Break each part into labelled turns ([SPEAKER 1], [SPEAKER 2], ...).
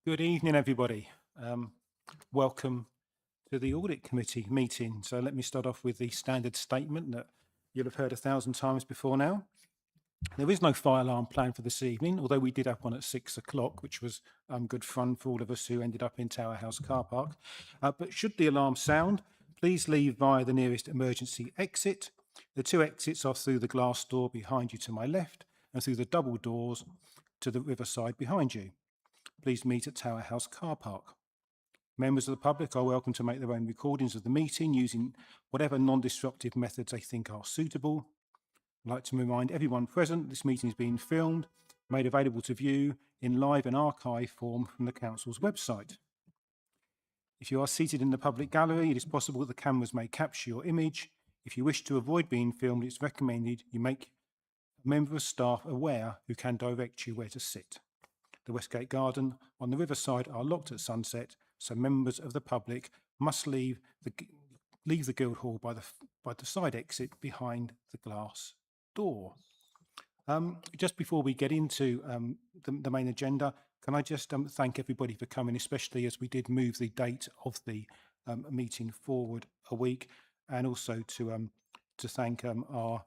[SPEAKER 1] Good evening, everybody. Welcome to the Audit Committee meeting. So let me start off with the standard statement that you'll have heard 1,000 times before now. There is no fire alarm planned for this evening, although we did have one at 6 o'clock, which was good fun for all of us who ended up in Tower House car park. But should the alarm sound, please leave via the nearest emergency exit. The two exits are through the glass door behind you to my left and through the double doors to the riverside behind you. Please meet at Tower House car park. Members of the public are welcome to make their own recordings of the meeting using whatever non-disruptive methods they think are suitable. I'd like to remind everyone present this meeting is being filmed, made available to view in live and archive form from the Council's website. If you are seated in the public gallery, it is possible that the cameras may capture your image. If you wish to avoid being filmed, it's recommended you make a member of staff aware who can direct you where to sit. The Westgate Garden on the riverside are locked at sunset, so members of the public must leave the Guildhall by the side exit behind the glass door. Just before we get into the main agenda, can I just thank everybody for coming, especially as we did move the date of the meeting forward a week, and also to thank our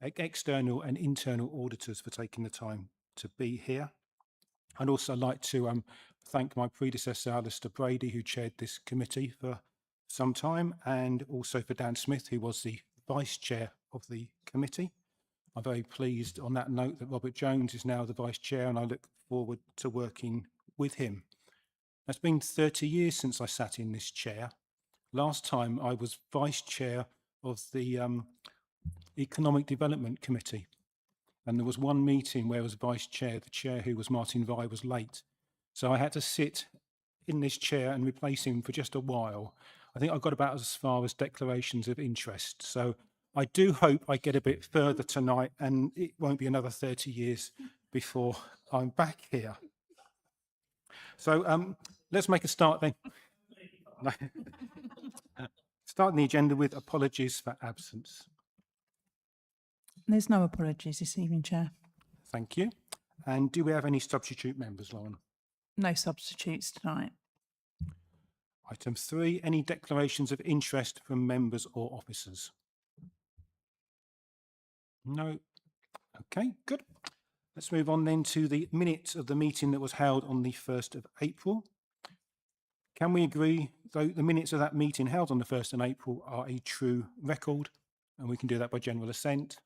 [SPEAKER 1] external and internal auditors for taking the time to be here. I'd also like to thank my predecessor, Alistair Brady, who chaired this committee for some time, and also for Dan Smith, who was the vice chair of the committee. I'm very pleased on that note that Robert Jones is now the vice chair, and I look forward to working with him. It's been 30 years since I sat in this chair. Last time I was vice chair of the Economic Development Committee. And there was one meeting where I was vice chair, the chair who was Martin Vai was late. So I had to sit in this chair and replace him for just a while. I think I got about as far as declarations of interest. So I do hope I get a bit further tonight and it won't be another 30 years before I'm back here. So let's make a start then. Starting the agenda with apologies for absence.
[SPEAKER 2] There's no apologies this evening, Chair.
[SPEAKER 1] Thank you. And do we have any substitute members, Lauren?
[SPEAKER 2] No substitutes tonight.
[SPEAKER 1] Item 3, any declarations of interest from members or officers? No. Okay, good. Let's move on then to the minutes of the meeting that was held on the 1st of April. Can we agree, though, the minutes of that meeting held on the 1st of April are a true record? And we can do that by general assent.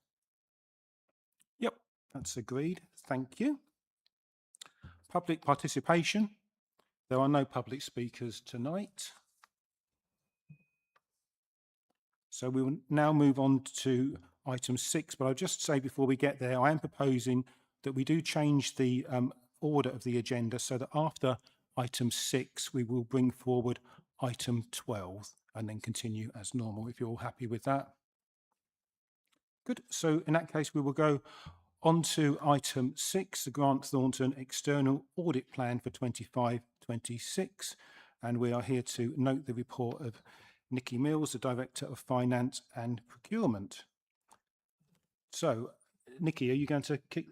[SPEAKER 1] Yep, that's agreed. Thank you. Public participation. There are no public speakers tonight. So we will now move on to item 6, but I'll just say before we get there, I am proposing that we do change the order of the agenda so that after item 6, we will bring forward item 12 and then continue as normal, if you're all happy with that. Good. So in that case, we will go on to item 6, the Grant Thornton External Audit Plan for 25-26. And we are here to note the report of Nikki Mills, the Director of Finance and Procurement. So, Nikki, are you going to kick?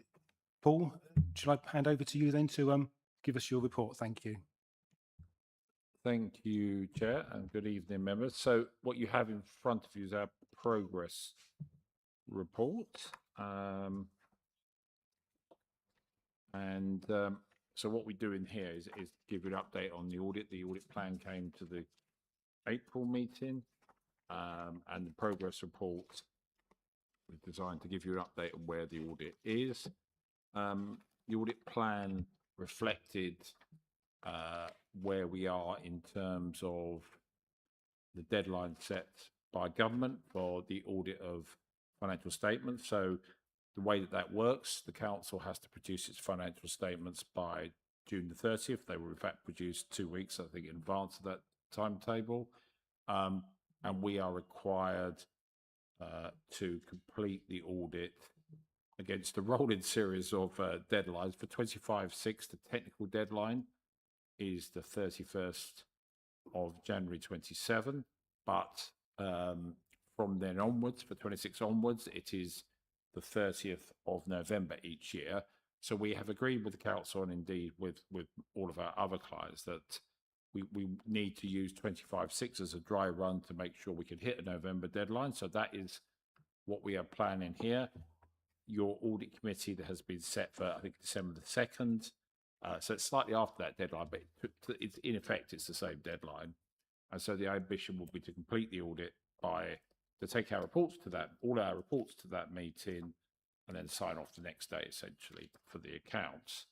[SPEAKER 1] Paul, shall I hand over to you then to give us your report? Thank you.
[SPEAKER 3] Thank you, Chair, and good evening, members. So what you have in front of you is our progress report. So what we do in here is give you an update on the audit. The audit plan came to the April meeting, and the progress report was designed to give you an update on where the audit is. The audit plan reflected where we are in terms of the deadline set by government for the audit of financial statements. So the way that works, the council has to produce its financial statements by June the 30th. They were in fact produced 2 weeks, I think, in advance of that timetable. And we are required to complete the audit against a rolling series of deadlines. For 25/6, the technical deadline is the 31st of January 27, but from then onwards, for 26 onwards, it is the 30th of November each year. So we have agreed with the council and indeed with all of our other clients that we need to use 25/6 as a dry run to make sure we can hit a November deadline. So that is what we are planning here. Your audit committee that has been set for, I think, December the 2nd. So it's slightly after that deadline, but it's in effect, it's the same deadline. And so the ambition will be to complete the audit to take our reports to that, all our reports to that meeting, and then sign off the next day, essentially, for the accounts.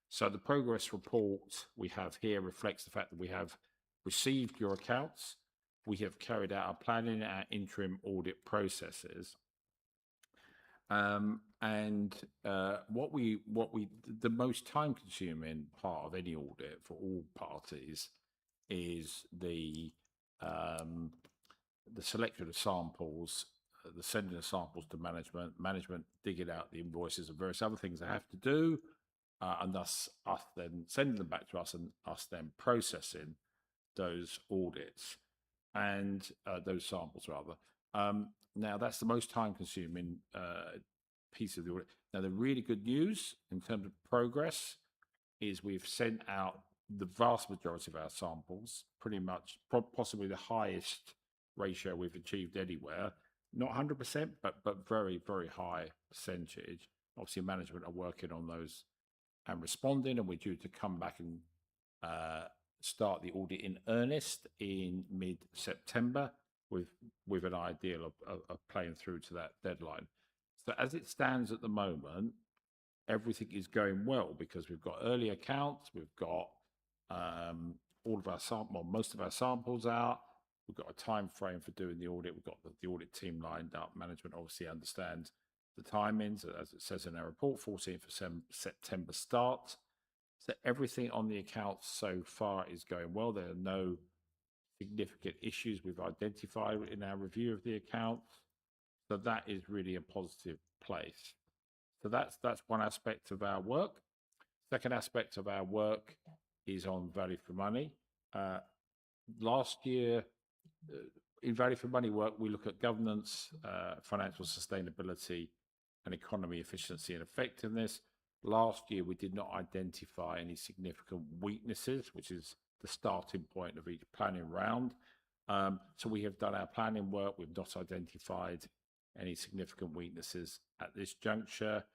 [SPEAKER 3] So the progress report we have here reflects the fact that we have received your accounts. We have carried out our planning, our interim audit processes. The most time consuming part of any audit for all parties is the selection of samples, the sending of samples to management digging out the invoices and various other things they have to do, and thus us then sending them back to us and us then processing those audits and those samples rather. Now that's the most time consuming piece of the audit. Now the really good news in terms of progress is we've sent out the vast majority of our samples, pretty much possibly the highest ratio we've achieved anywhere. Not 100%, but very, very high percentage. Obviously management are working on those and responding, and we're due to come back and start the audit in earnest in mid-September with an ideal of playing through to that deadline. So as it stands at the moment, everything is going well because we've got early accounts, we've got all of our most of our samples out. We've got a time frame for doing the audit. We've got the audit team lined up. Management obviously understands the timings, as it says in our report, 14th of September start. So everything on the accounts so far is going well. There are no significant issues we've identified in our review of the accounts. So that is really a positive place. So that's one aspect of our work. Second aspect of our work is on value for money. Last year, in value for money work, we look at governance, financial sustainability, and economy efficiency and effectiveness. Last year, we did not identify any significant weaknesses, which is the starting point of each planning round. So we have done our planning work. We've not identified any significant weaknesses at this juncture.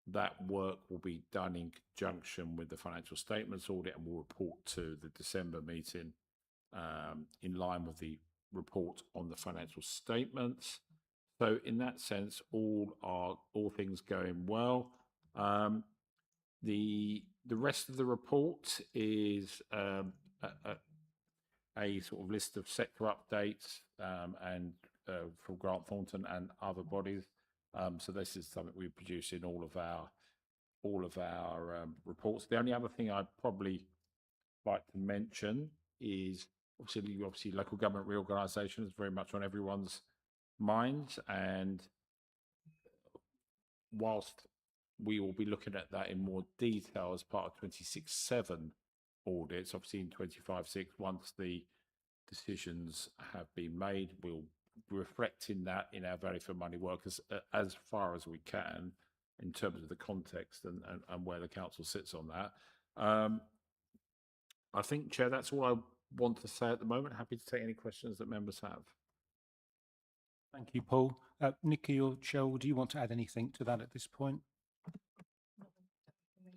[SPEAKER 3] That work will be done in conjunction with the financial statements audit, and we'll report to the December meeting in line with the report on the financial statements. So in that sense, all things going well. The rest of the report is a sort of list of sector updates and from Grant Thornton and other bodies. So this is something we produce in all of our reports. The only other thing I'd probably like to mention is obviously local government reorganisation is very much on everyone's minds, and whilst we will be looking at that in more detail as part of 26/7 audits, obviously in 25/6, once the decisions have been made, we'll be reflecting that in our value for money work as far as we can in terms of the context and where the council sits on that. I think, Chair, that's all I want to say at the moment. Happy to take any questions that members have.
[SPEAKER 1] Thank you, Paul. Nikki or Cheryl, do you want to add anything to that at this point?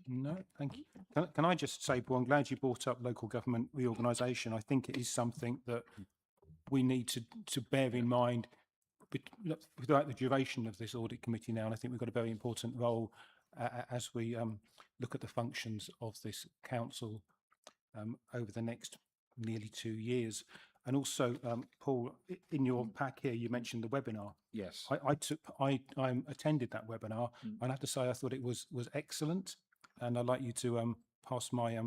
[SPEAKER 1] No, thank you. Can I just say, Paul, I'm glad you brought up local government reorganisation. I think it is something that we need to bear in mind throughout the duration of this audit committee now, and I think we've got a very important role as we look at the functions of this council over the next nearly 2 years. And also, Paul, in your pack here, you mentioned the webinar.
[SPEAKER 3] Yes.
[SPEAKER 1] I attended that webinar, and I have to say I thought it was excellent, and I'd like you to pass my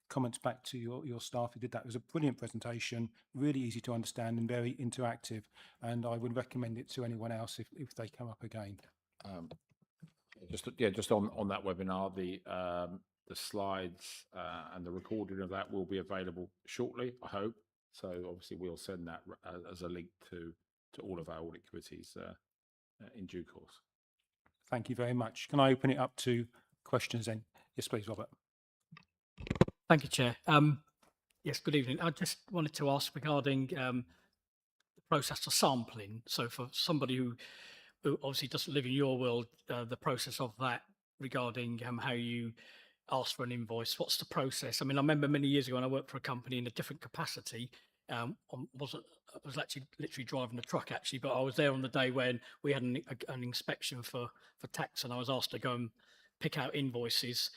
[SPEAKER 1] comments back to your staff who did that. It was a brilliant presentation, really easy to understand and very interactive, and I would recommend it to anyone else if they come up again.
[SPEAKER 3] Just on that webinar, the slides and the recording of that will be available shortly, I hope. So obviously we'll send that as a link to all of our audit committees in due course.
[SPEAKER 1] Thank you very much. Can I open it up to questions then. Yes, please, Robert.
[SPEAKER 4] Thank you, Chair. Yes, good evening. I just wanted to ask regarding the process of sampling. So for somebody who obviously doesn't live in your world, the process of that regarding how you ask for an invoice, what's the process? I mean, I remember many years ago when I worked for a company in a different capacity, I was actually literally driving a truck actually, but I was there on the day when we had an inspection for tax, and I was asked to go and pick out invoices.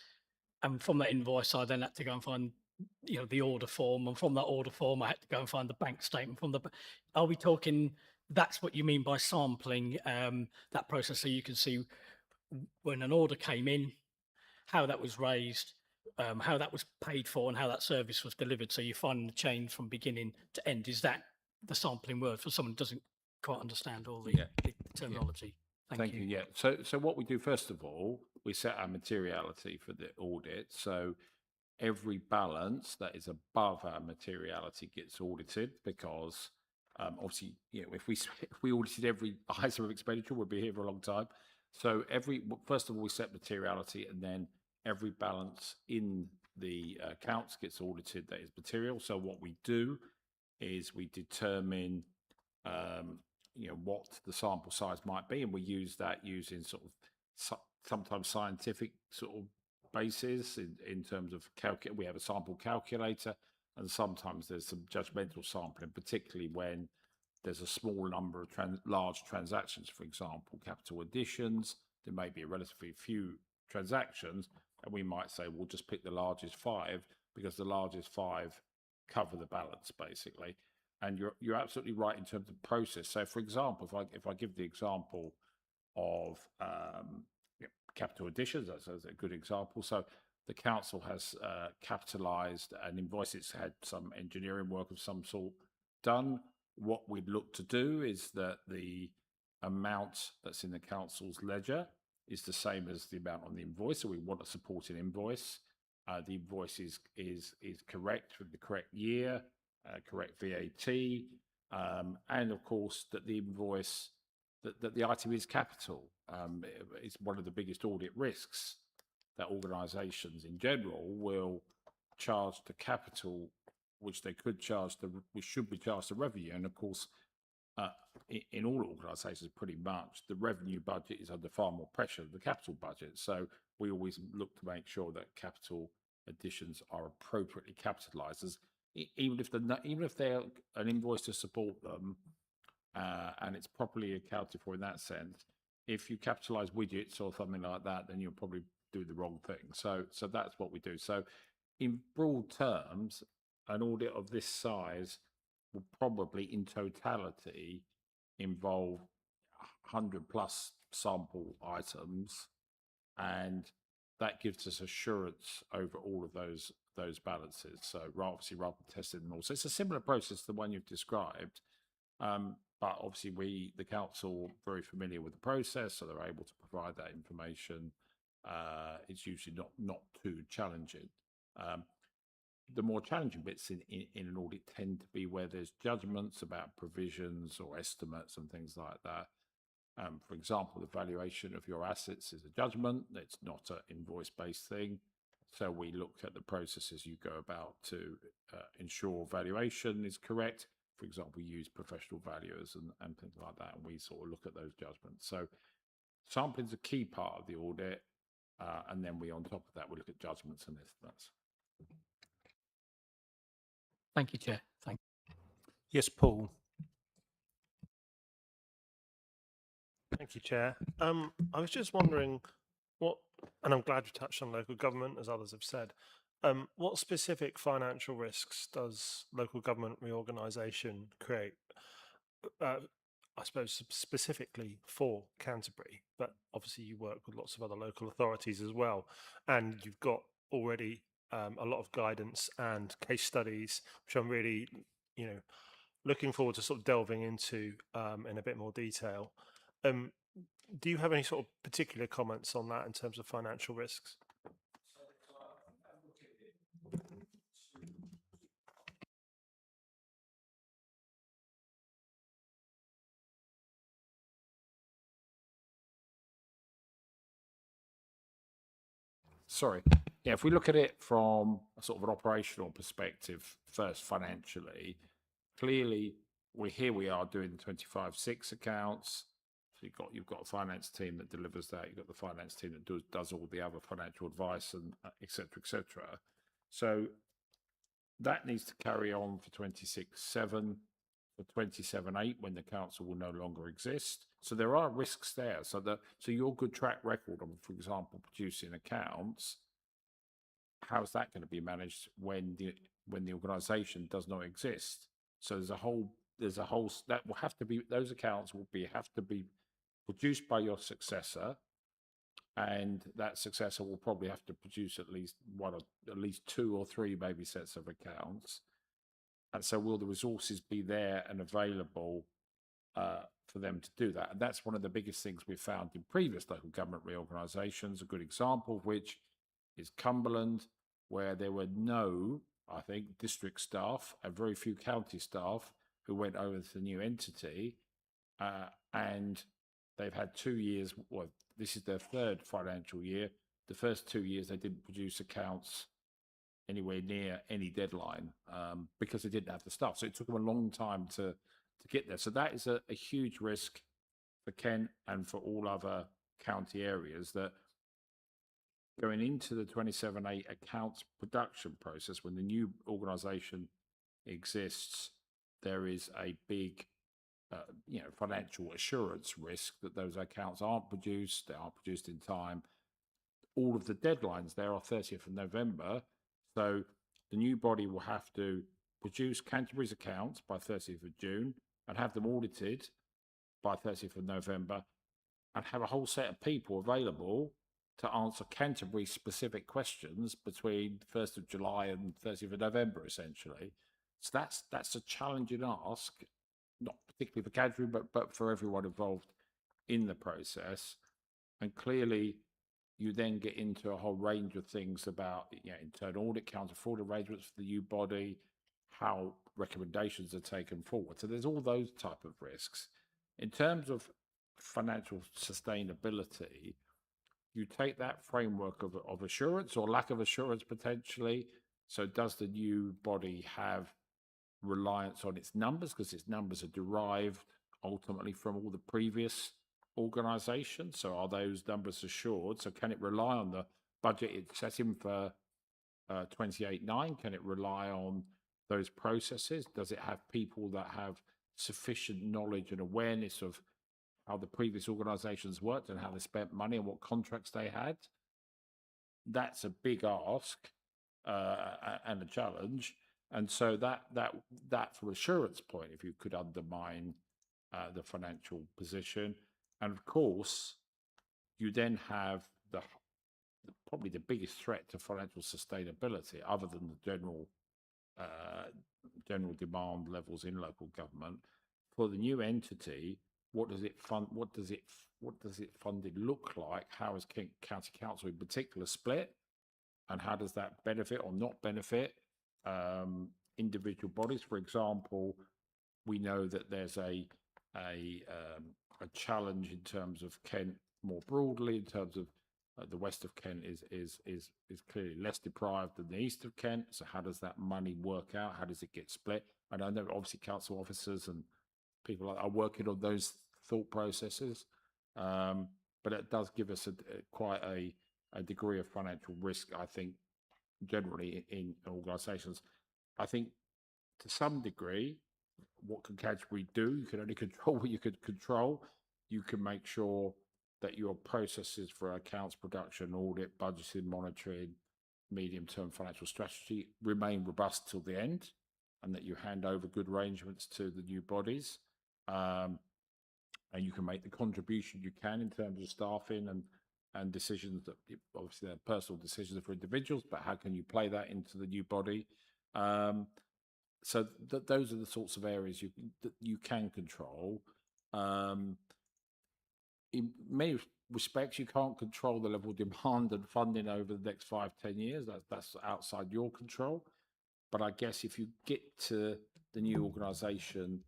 [SPEAKER 4] And from that invoice, I then had to go and find, the order form. And from that order form, I had to go and find the bank statement from the. Are we talking? That's what you mean by sampling that process, so you can see when an order came in, how that was raised, how that was paid for, and how that service was delivered. So you find the chain from beginning to end. Is that the sampling word for someone who doesn't quite understand all the,
[SPEAKER 3] Yeah.
[SPEAKER 4] the terminology?
[SPEAKER 3] Thank you. Yeah. So what we do, first of all, we set our materiality for the audit. So every balance that is above our materiality gets audited, because obviously, if we audited every item of expenditure, we'd be here for a long time. So first of all, we set materiality, and then every balance in the accounts gets audited that is material. So what we do is we determine what the sample size might be, and we use that using sort of sometimes scientific sort of basis in terms of we have a sample calculator, and sometimes there's some judgmental sampling, particularly when there's a small number of large transactions. For example, capital additions, there may be a relatively few transactions, and we might say we'll just pick the largest 5 because the largest 5 cover the balance, basically. And you're absolutely right in terms of process. So, for example, if I give the example of capital additions, that's a good example. So the council has capitalised an invoice. It's had some engineering work of some sort done. What we'd look to do is that the amount that's in the council's ledger is the same as the amount on the invoice. So we want a supporting invoice. The invoice is correct with the correct year, correct VAT, and of course that the invoice, that the item is capital. It's one of the biggest audit risks that organisations in general will charge the capital, which they could charge which should be charged to revenue. And of course, in all organisations, pretty much the revenue budget is under far more pressure than the capital budget. So we always look to make sure that capital additions are appropriately capitalised, as even if they're an invoice to support them, and it's properly accounted for in that sense. If you capitalise widgets or something like that, then you'll probably do the wrong thing. So that's what we do. So in broad terms, an audit of this size will probably in totality involve 100 plus sample items, and that gives us assurance over all of those balances. So obviously rather than testing them all. So it's a similar process to the one you've described. But obviously the council are very familiar with the process, so they're able to provide that information. It's usually not too challenging. The more challenging bits in an audit tend to be where there's judgments about provisions or estimates and things like that. For example, the valuation of your assets is a judgment. It's not an invoice-based thing. So we look at the processes you go about to ensure valuation is correct. For example, we use professional valuers and things like that, and we sort of look at those judgments. So sampling is a key part of the audit, and then on top of that, we look at judgments and estimates.
[SPEAKER 4] Thank you, Chair. Thank you.
[SPEAKER 1] Yes, Paul.
[SPEAKER 5] Thank you, Chair. I was just wondering and I'm glad you touched on local government, as others have said. What specific financial risks does local government reorganisation create? I suppose specifically for Canterbury, but obviously you work with lots of other local authorities as well, and you've got already a lot of guidance and case studies, which I'm really, looking forward to sort of delving into in a bit more detail. Do you have any sort of particular comments on that in terms of financial risks?
[SPEAKER 3] sorry. Yeah, if we look at it from a sort of an operational perspective first, financially, clearly we are doing the 25/6 accounts. So you've got a finance team that delivers that. You've got the finance team that does all the other financial advice and et cetera, et cetera. So that needs to carry on for 26/7, for 27/8 when the council will no longer exist. So there are risks there. So your good track record on, for example, producing accounts, how's that going to be managed when the organisation does not exist? So there's a whole that will have to be, those accounts have to be produced by your successor, and that successor will probably have to produce at least two or three maybe sets of accounts. And so will the resources be there and available for them to do that? And that's one of the biggest things we've found in previous local government reorganisations. A good example of which is Cumberland, where there were no, I think, district staff and very few county staff who went over to the new entity, and they've had 2 years. Well, this is their third financial year. The first 2 years they didn't produce accounts anywhere near any deadline because they didn't have the staff. So it took them a long time to get there. So that is a huge risk for Kent and for all other county areas, that going into the 27/8 accounts production process, when the new organisation exists, there is a big financial assurance risk that those accounts aren't produced, they aren't produced in time. All of the deadlines there are 30th of November. So the new body will have to produce Canterbury's accounts by 30th of June and have them audited by 30th of November, and have a whole set of people available to answer Canterbury specific questions between 1st of July and 30th of November, essentially. So that's a challenging ask, not particularly for Canterbury, but for everyone involved in the process. And clearly, you then get into a whole range of things about internal audit, counter fraud arrangements for the new body, how recommendations are taken forward. So there's all those type of risks. In terms of financial sustainability, you take that framework of assurance or lack of assurance potentially. So does the new body have reliance on its numbers, because its numbers are derived ultimately from all the previous organisations? So are those numbers assured? So can it rely on the budget it's setting for 28/9? Can it rely on those processes? Does it have people that have sufficient knowledge and awareness of how the previous organisations worked and how they spent money and what contracts they had? That's a big ask and a challenge. And so that from assurance point of view could undermine the financial position. And of course, you then have probably the biggest threat to financial sustainability, other than the general demand levels in local government. For the new entity, what does it fund? What does it funded look like? How is county council in particular split, and how does that benefit or not benefit individual bodies? For example, we know that there's a challenge in terms of Kent more broadly, in terms of the west of Kent is clearly less deprived than the east of Kent. So how does that money work out? How does it get split? And I know obviously council officers and people are working on those thought processes, but it does give us quite a degree of financial risk, I think, generally in organisations. I think to some degree, what can Canterbury do? You can only control what you could control. You can make sure that your processes for accounts production, audit, budgeting, monitoring, medium-term financial strategy remain robust till the end, and that you hand over good arrangements to the new bodies. And you can make the contribution you can in terms of staffing and decisions that obviously they're personal decisions for individuals, but how can you play that into the new body? So those are the sorts of areas that you can control. In many respects, you can't control the level of demand and funding over the next 5-10 years. That's outside your control. But I guess if you get to the new organisation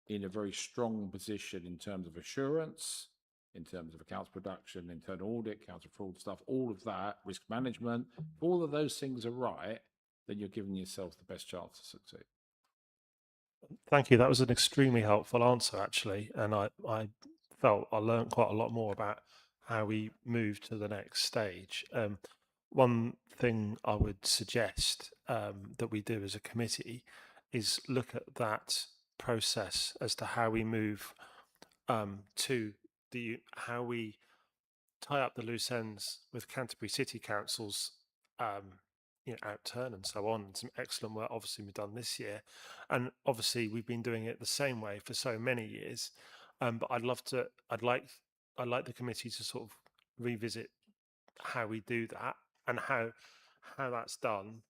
[SPEAKER 3] in a very strong position in terms of assurance, in terms of accounts production, internal audit, counter fraud stuff, all of that, risk management. If all of those things are right, then you're giving yourself the best chance to succeed.
[SPEAKER 5] Thank you. That was an extremely helpful answer, actually, and I felt I learned quite a lot more about how we move to the next stage. One thing I would suggest that we do as a committee is look at that process as to how we move to how we tie up the loose ends with Canterbury City Council's outturn and so on. And some excellent work obviously we've done this year, and obviously we've been doing it the same way for so many years. But I'd like the committee to sort of revisit how we do that and how that's done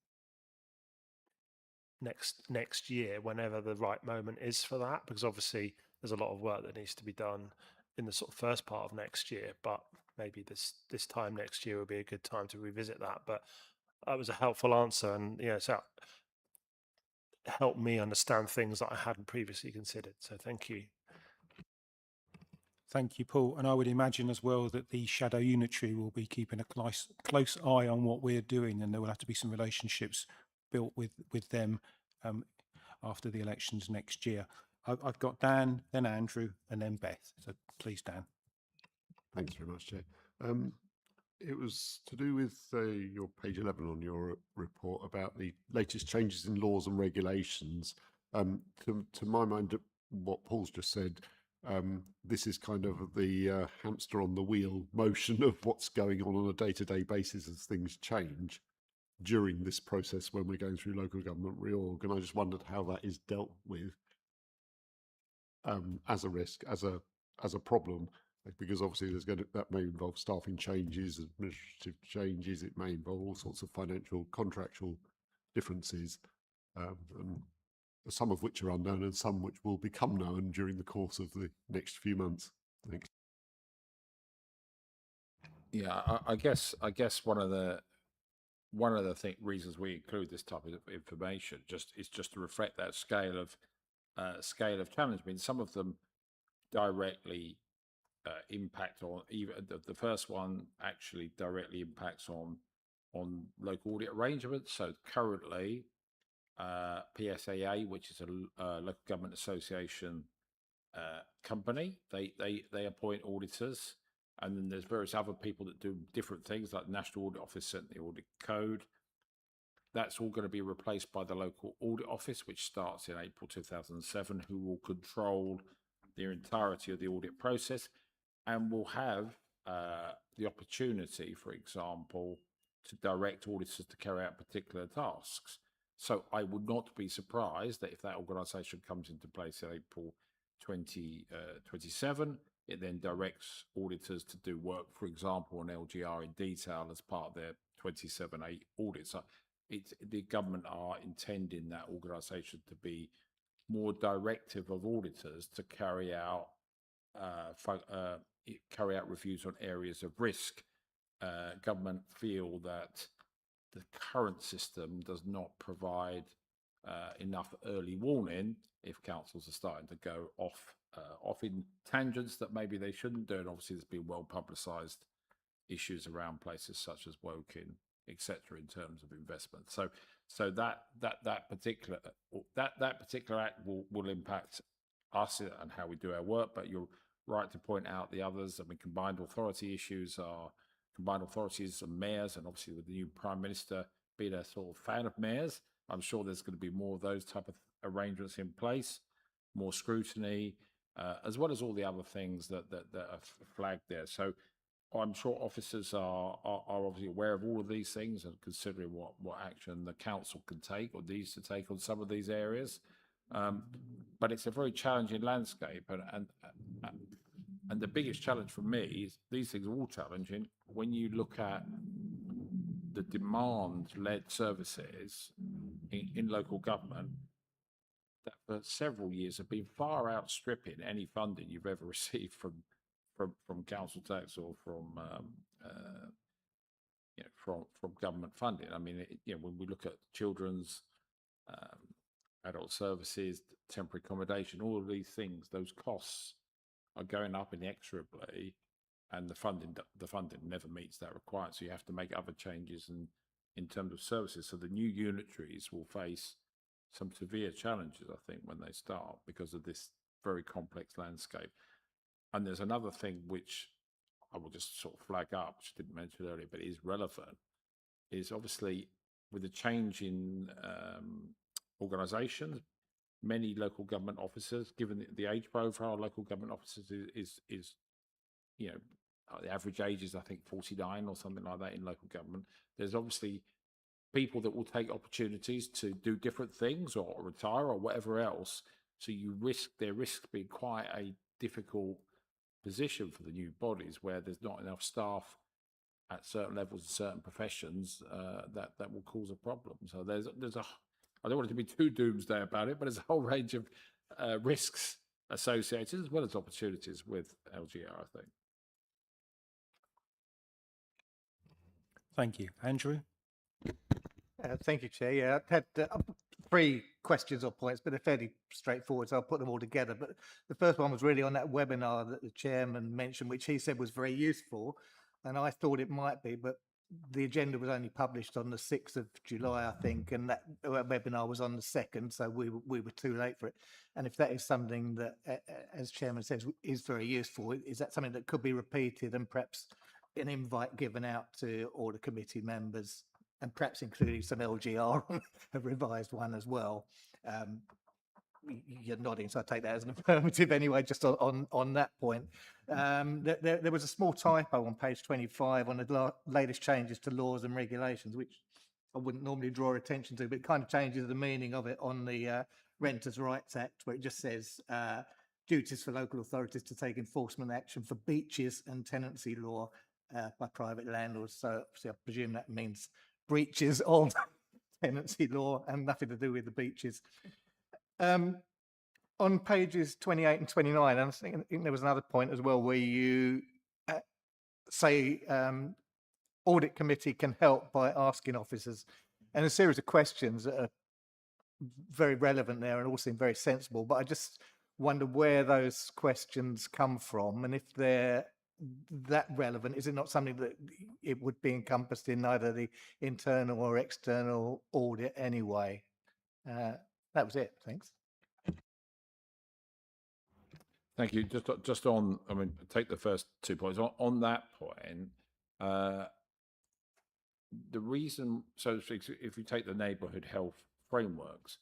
[SPEAKER 5] next year, whenever the right moment is for that, because obviously there's a lot of work that needs to be done in the sort of first part of next year, but maybe this time next year would be a good time to revisit that. But that was a helpful answer, and so helped me understand things that I hadn't previously considered. So thank you.
[SPEAKER 1] Thank you, Paul. And I would imagine as well that the shadow unitary will be keeping a close eye on what we're doing, and there will have to be some relationships built with them after the elections next year. I've got Dan, then Andrew, and then Beth. So please, Dan.
[SPEAKER 6] Thanks very much, Chair. It was to do with your page 11 on your report about the latest changes in laws and regulations. To my mind, what Paul's just said, this is kind of the hamster on the wheel motion of what's going on a day-to-day basis as things change during this process when we're going through local government reorg. And I just wondered how that is dealt with as a risk, as a problem. Because obviously that may involve staffing changes, administrative changes, it may involve all sorts of financial, contractual differences, and some of which are unknown and some which will become known during the course of the next few months. Thanks.
[SPEAKER 3] Yeah, I guess one of the reasons we include this type of information is just to reflect that scale of challenge. I mean, some of them directly impact on, even the first one actually directly impacts on local audit arrangements. So currently, PSAA, which is a local government association company, they appoint auditors, and then there's various other people that do different things, like the National Audit Office and the Audit Code. That's all going to be replaced by the local audit office, which starts in April 2007, who will control the entirety of the audit process, and will have the opportunity, for example, to direct auditors to carry out particular tasks. So I would not be surprised that if that organisation comes into place in April 2027, it then directs auditors to do work, for example, on LGR in detail as part of their 27A audit. So the government are intending that organisation to be more directive of auditors to carry out reviews on areas of risk. Government feel that the current system does not provide enough early warning if councils are starting to go off in tangents that maybe they shouldn't do. And obviously there's been well publicised issues around places such as Woking, etc., in terms of investment. So that particular act will impact us and how we do our work. But you're right to point out the others. I mean, combined authorities and mayors, and obviously with the new Prime Minister being a sort of fan of mayors, I'm sure there's going to be more of those type of arrangements in place, more scrutiny, as well as all the other things that are flagged there. So I'm sure officers are obviously aware of all of these things and considering what action the council can take or needs to take on some of these areas. But it's a very challenging landscape, and the biggest challenge for me is these things are all challenging. When you look at the demand-led services in local government, that for several years have been far outstripping any funding you've ever received from council tax or from government funding. I mean, when we look at children's, adult services, temporary accommodation, all of these things, those costs are going up inexorably, and the funding never meets that requirement. So you have to make other changes in terms of services. So the new unitaries will face some severe challenges, I think, when they start because of this very complex landscape. And there's another thing which I will just sort of flag up, which I didn't mention earlier, but is relevant, is obviously with the change in organisations, many local government officers, given the age profile of local government officers is you know, the average age is I think 49 or something like that in local government. There's obviously people that will take opportunities to do different things or retire or whatever else. So there risks being quite a difficult position for the new bodies where there's not enough staff at certain levels, certain professions, that will cause a problem. So there's a, I don't want it to be too doomsday about it, but there's a whole range of risks associated as well as opportunities with LGR, I think.
[SPEAKER 1] Thank you. Andrew?
[SPEAKER 7] Thank you, Chair. Yeah, I had 3 questions or points, but they're fairly straightforward, so I'll put them all together. But the first one was really on that webinar that the chairman mentioned, which he said was very useful, and I thought it might be, but the agenda was only published on the 6th of July, I think, and that webinar was on the 2nd, so we were too late for it. And if that is something that, as chairman says, is very useful, is that something that could be repeated and perhaps an invite given out to all the committee members, and perhaps including some LGR, a revised one as well? You're nodding, so I take that as an affirmative anyway, just on that point. There was a small typo on page 25 on the latest changes to laws and regulations, which I wouldn't normally draw attention to, but it kind of changes the meaning of it on the Renters' Rights Act, where it just says duties for local authorities to take enforcement action for breaches and tenancy law by private landlords. So obviously I presume that means breaches of tenancy law and nothing to do with the beaches. On pages 28 and 29, and I think there was another point as well where you say audit committee can help by asking officers, and a series of questions that are very relevant there and all seem very sensible, but I just wonder where those questions come from, and if they're that relevant, is it not something that it would be encompassed in either the internal or external audit anyway? That was it. Thanks.
[SPEAKER 3] Thank you. Just on, I mean, take the first 2 points. On that point, the reason, so if you take the neighbourhood health frameworks,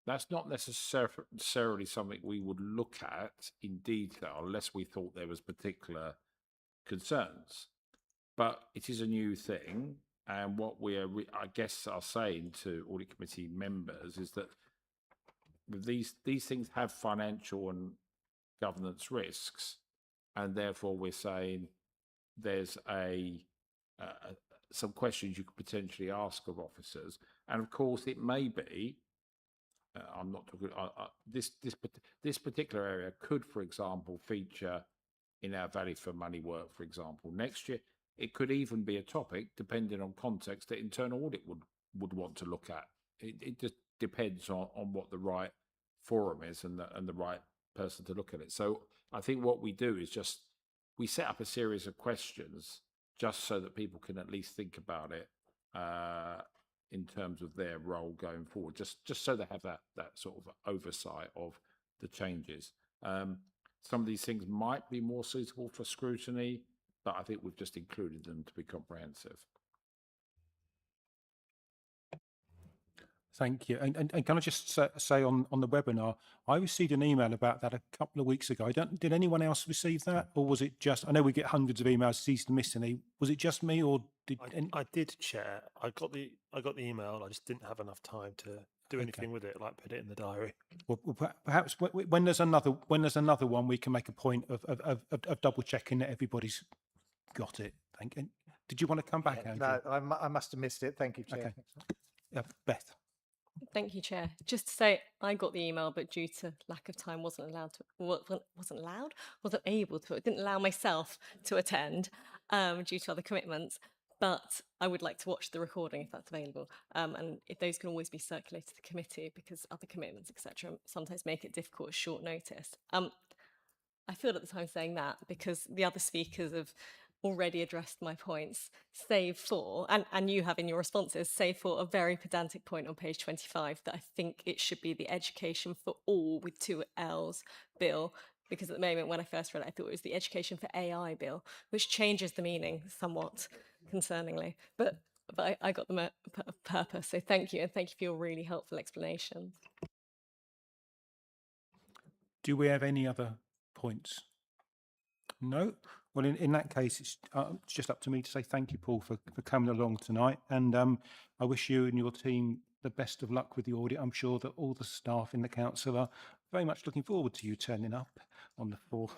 [SPEAKER 3] that's not necessarily something we would look at in detail unless we thought there was particular concerns. But it is a new thing, and what we are, I guess, are saying to audit committee members is that these things have financial and governance risks, and therefore we're saying there's some questions you could potentially ask of officers, and of course it may be. I'm not talking. This particular area could, for example, feature in our value for money work, for example, next year. It could even be a topic, depending on context, that internal audit would want to look at. It just depends on what the right forum is and the right person to look at it. So I think what we do is we set up a series of questions just so that people can at least think about it in terms of their role going forward, just so they have that sort of oversight of the changes. Some of these things might be more suitable for scrutiny, but I think we've just included them to be comprehensive.
[SPEAKER 1] Thank you. And can I just say on the webinar, I received an email about that a couple of weeks ago. Did anyone else receive that, or was it just? I know we get hundreds of emails. It's easy to miss any. Was it just me, or did?
[SPEAKER 5] I did, Chair. I got the email. I just didn't have enough time to do anything with it, like put it in the diary.
[SPEAKER 1] Well, perhaps when there's another one, we can make a point of double checking that everybody's got it. Thank you. Did you want to come back, Andrew?
[SPEAKER 7] No, I must have missed it. Thank you, Chair.
[SPEAKER 1] Okay. Beth.
[SPEAKER 8] Thank you, Chair. Just to say, I got the email, but due to lack of time, wasn't able to. It didn't allow myself to attend due to other commitments. But I would like to watch the recording if that's available, and if those can always be circulated to the committee, because other commitments, etc., sometimes make it difficult at short notice. I feel at the time saying that because the other speakers have already addressed my points, save for, and you have in your responses, save for a very pedantic point on page 25 that I think it should be the education for all with 2 L's bill, because at the moment when I first read it, I thought it was the education for AI bill, which changes the meaning somewhat concerningly. But I got the purpose, so thank you, and thank you for your really helpful explanations.
[SPEAKER 1] Do we have any other points? No? Well, in that case, it's just up to me to say thank you, Paul, for coming along tonight. And I wish you and your team the best of luck with the audit. I'm sure that all the staff in the council are very much looking forward to you turning up on the 14th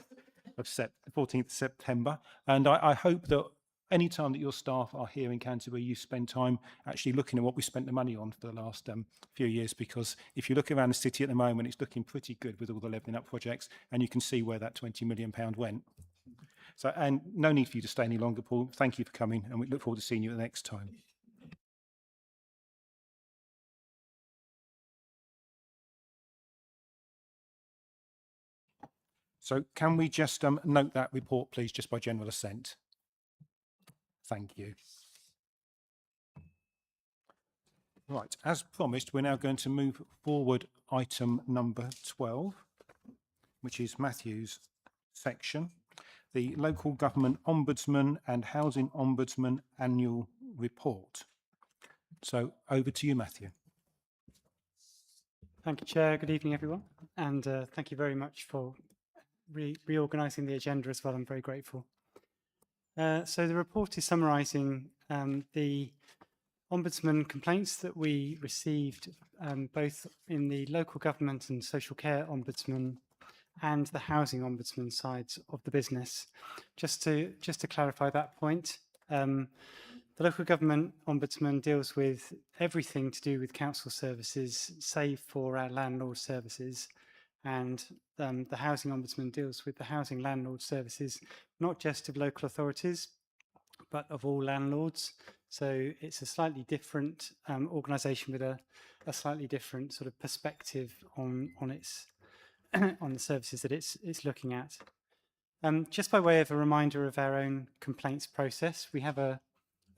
[SPEAKER 1] of September. And I hope that any time that your staff are here in Canterbury, you spend time actually looking at what we spent the money on for the last few years, because if you look around the city at the moment, it's looking pretty good with all the levelling up projects, and you can see where that £20 million went. So, and no need for you to stay any longer, Paul. Thank you for coming, and we look forward to seeing you the next time. So can we just note that report, please, just by general assent? Thank you. Right, as promised, we're now going to move forward item number 12, which is Matthew's section, the Local Government Ombudsman and Housing Ombudsman Annual Report. So over to you, Matthew.
[SPEAKER 9] Thank you, Chair. Good evening, everyone. And thank you very much for reorganising the agenda as well. I'm very grateful. So the report is summarising the Ombudsman complaints that we received both in the local government and social care Ombudsman and the housing Ombudsman sides of the business. Just to clarify that point, the local government Ombudsman deals with everything to do with council services, save for our landlord services, and the housing Ombudsman deals with the housing landlord services, not just of local authorities, but of all landlords. So it's a slightly different organisation with a slightly different sort of perspective on its on the services that it's looking at. Just by way of a reminder of our own complaints process, we have a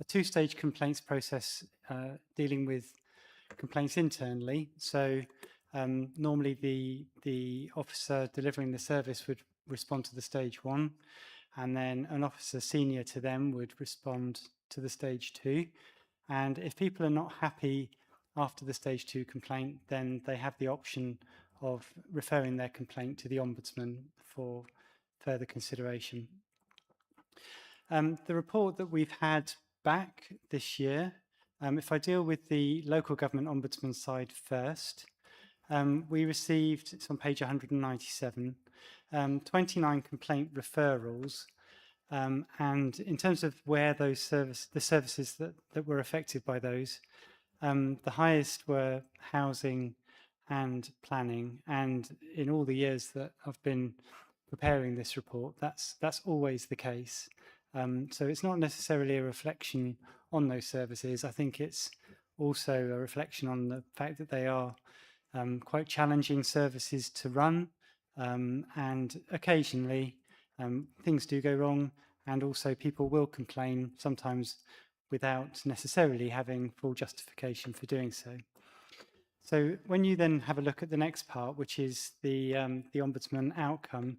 [SPEAKER 9] two-stage complaints process dealing with complaints internally. So normally the officer delivering the service would respond to the stage 1, and then an officer senior to them would respond to the stage 2. And if people are not happy after the stage 2 complaint, then they have the option of referring their complaint to the Ombudsman for further consideration. The report that we've had back this year, if I deal with the local government Ombudsman side first, we received, it's on page 197, 29 complaint referrals. And in terms of where those the services that were affected by those, the highest were housing and planning. And in all the years that I've been preparing this report, that's always the case. So it's not necessarily a reflection on those services. I think it's also a reflection on the fact that they are quite challenging services to run, and occasionally things do go wrong, and also people will complain, sometimes without necessarily having full justification for doing so. So when you then have a look at the next part, which is the Ombudsman outcome,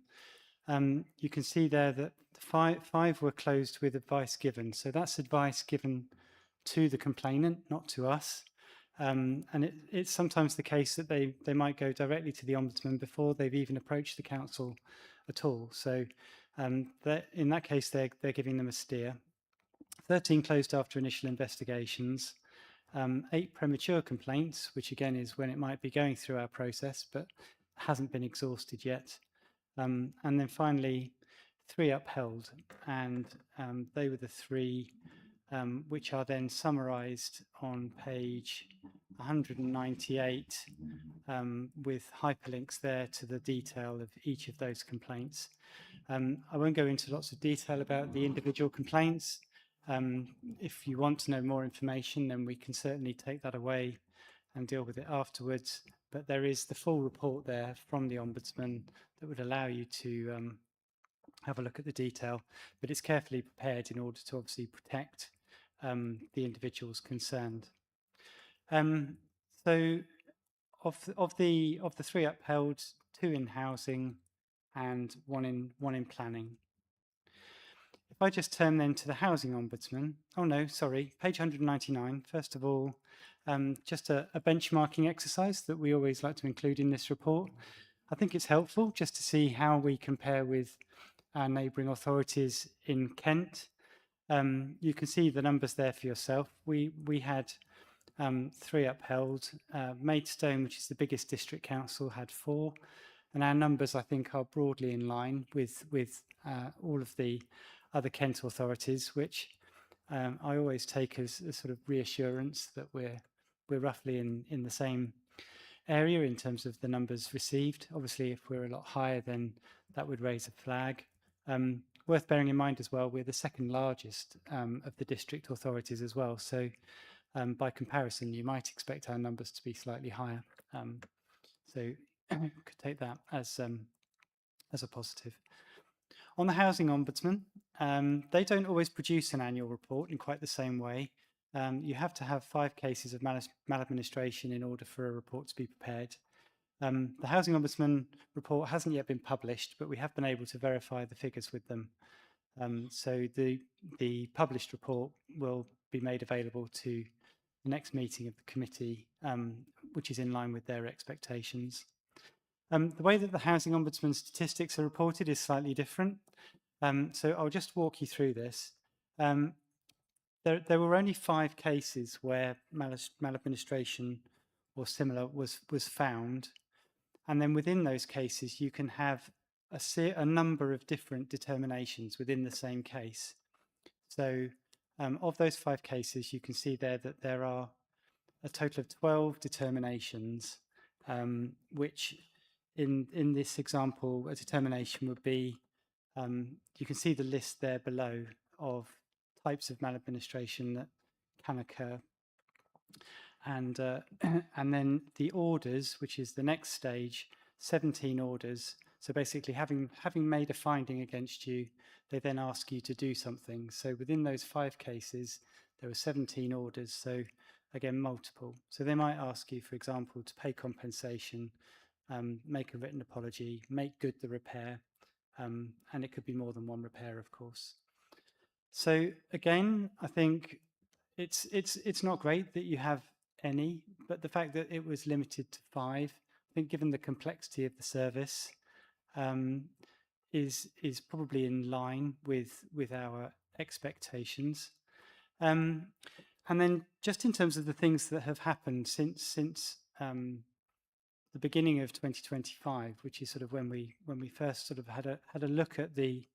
[SPEAKER 9] you can see there that five were closed with advice given. So that's advice given to the complainant, not to us. And it's sometimes the case that they might go directly to the Ombudsman before they've even approached the council at all. So in that case, they're giving them a steer. 13 closed after initial investigations. 8 premature complaints, which again is when it might be going through our process, but hasn't been exhausted yet. And then finally, 3 upheld, and they were the 3 which are then summarised on page 198 with hyperlinks there to the detail of each of those complaints. I won't go into lots of detail about the individual complaints. If you want to know more information, then we can certainly take that away and deal with it afterwards. but there is the full report there from the Ombudsman that would allow you to have a look at the detail, but it's carefully prepared in order to obviously protect the individuals concerned. So of the 3 upheld, 2 in housing and one in planning. If I just turn then to the Housing Ombudsman, oh no, sorry, page 199. First of all, just a benchmarking exercise that we always like to include in this report. I think it's helpful just to see how we compare with our neighbouring authorities in Kent. You can see the numbers there for yourself. We had 3 upheld. Maidstone, which is the biggest district council, had 4. And our numbers, I think, are broadly in line with all of the other Kent authorities, which I always take as a sort of reassurance that we're roughly in the same area in terms of the numbers received. Obviously, if we're a lot higher, then that would raise a flag. Worth bearing in mind as well, we're the 2nd largest of the district authorities as well. So by comparison, you might expect our numbers to be slightly higher. So could take that as a positive. On the Housing Ombudsman, they don't always produce an annual report in quite the same way. You have to have 5 cases of maladministration in order for a report to be prepared. The Housing Ombudsman report hasn't yet been published, but we have been able to verify the figures with them. So the published report will be made available to the next meeting of the committee, which is in line with their expectations. The way that the Housing Ombudsman statistics are reported is slightly different. So I'll just walk you through this. There were only 5 cases where maladministration or similar was found. And then within those cases, you can have a number of different determinations within the same case. So of those 5 cases, you can see there that there are a total of 12 determinations, which in this example, a determination would be, you can see the list there below of types of maladministration that can occur. And and then the orders, which is the next stage, 17 orders. So basically having made a finding against you, they then ask you to do something. So within those 5 cases, there were 17 orders. So again, multiple. So they might ask you, for example, to pay compensation, make a written apology, make good the repair, and it could be more than one repair, of course. So again, I think it's not great that you have any, but the fact that it was limited to 5, I think given the complexity of the service, is probably in line with our expectations. And then just in terms of the things that have happened since the beginning of 2025, which is sort of when we first sort of had a look at the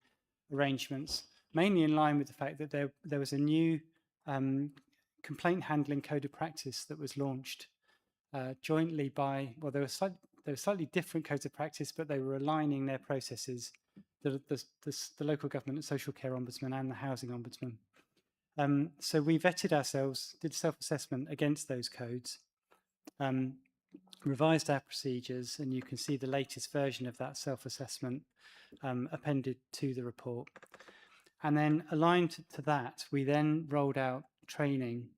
[SPEAKER 9] arrangements, mainly in line with the fact that there was a new complaint handling code of practice that was launched jointly by, well, there were slightly different codes of practice, but they were aligning their processes, the local government and social care ombudsman and the housing ombudsman. So we vetted ourselves, did self-assessment against those codes, revised our procedures, and you can see the latest version of that self-assessment appended to the report. And then aligned to that, we then rolled out training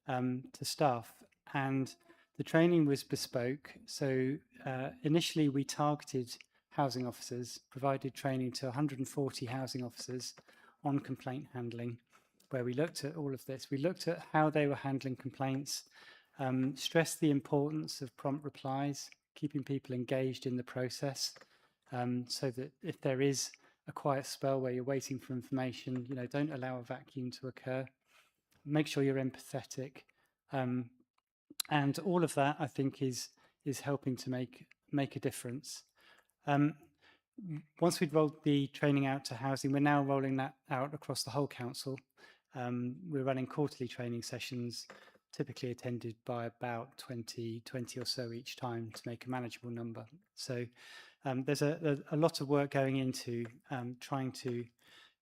[SPEAKER 9] to staff, and the training was bespoke. So initially we targeted housing officers, provided training to 140 housing officers on complaint handling, where we looked at all of this. We looked at how they were handling complaints, stressed the importance of prompt replies, keeping people engaged in the process, so that if there is a quiet spell where you're waiting for information, don't allow a vacuum to occur. Make sure you're empathetic, and all of that, I think, is helping to make a difference. Once we'd rolled the training out to housing, we're now rolling that out across the whole council. We're running quarterly training sessions, typically attended by about 20 or so each time to make a manageable number. So there's a lot of work going into trying to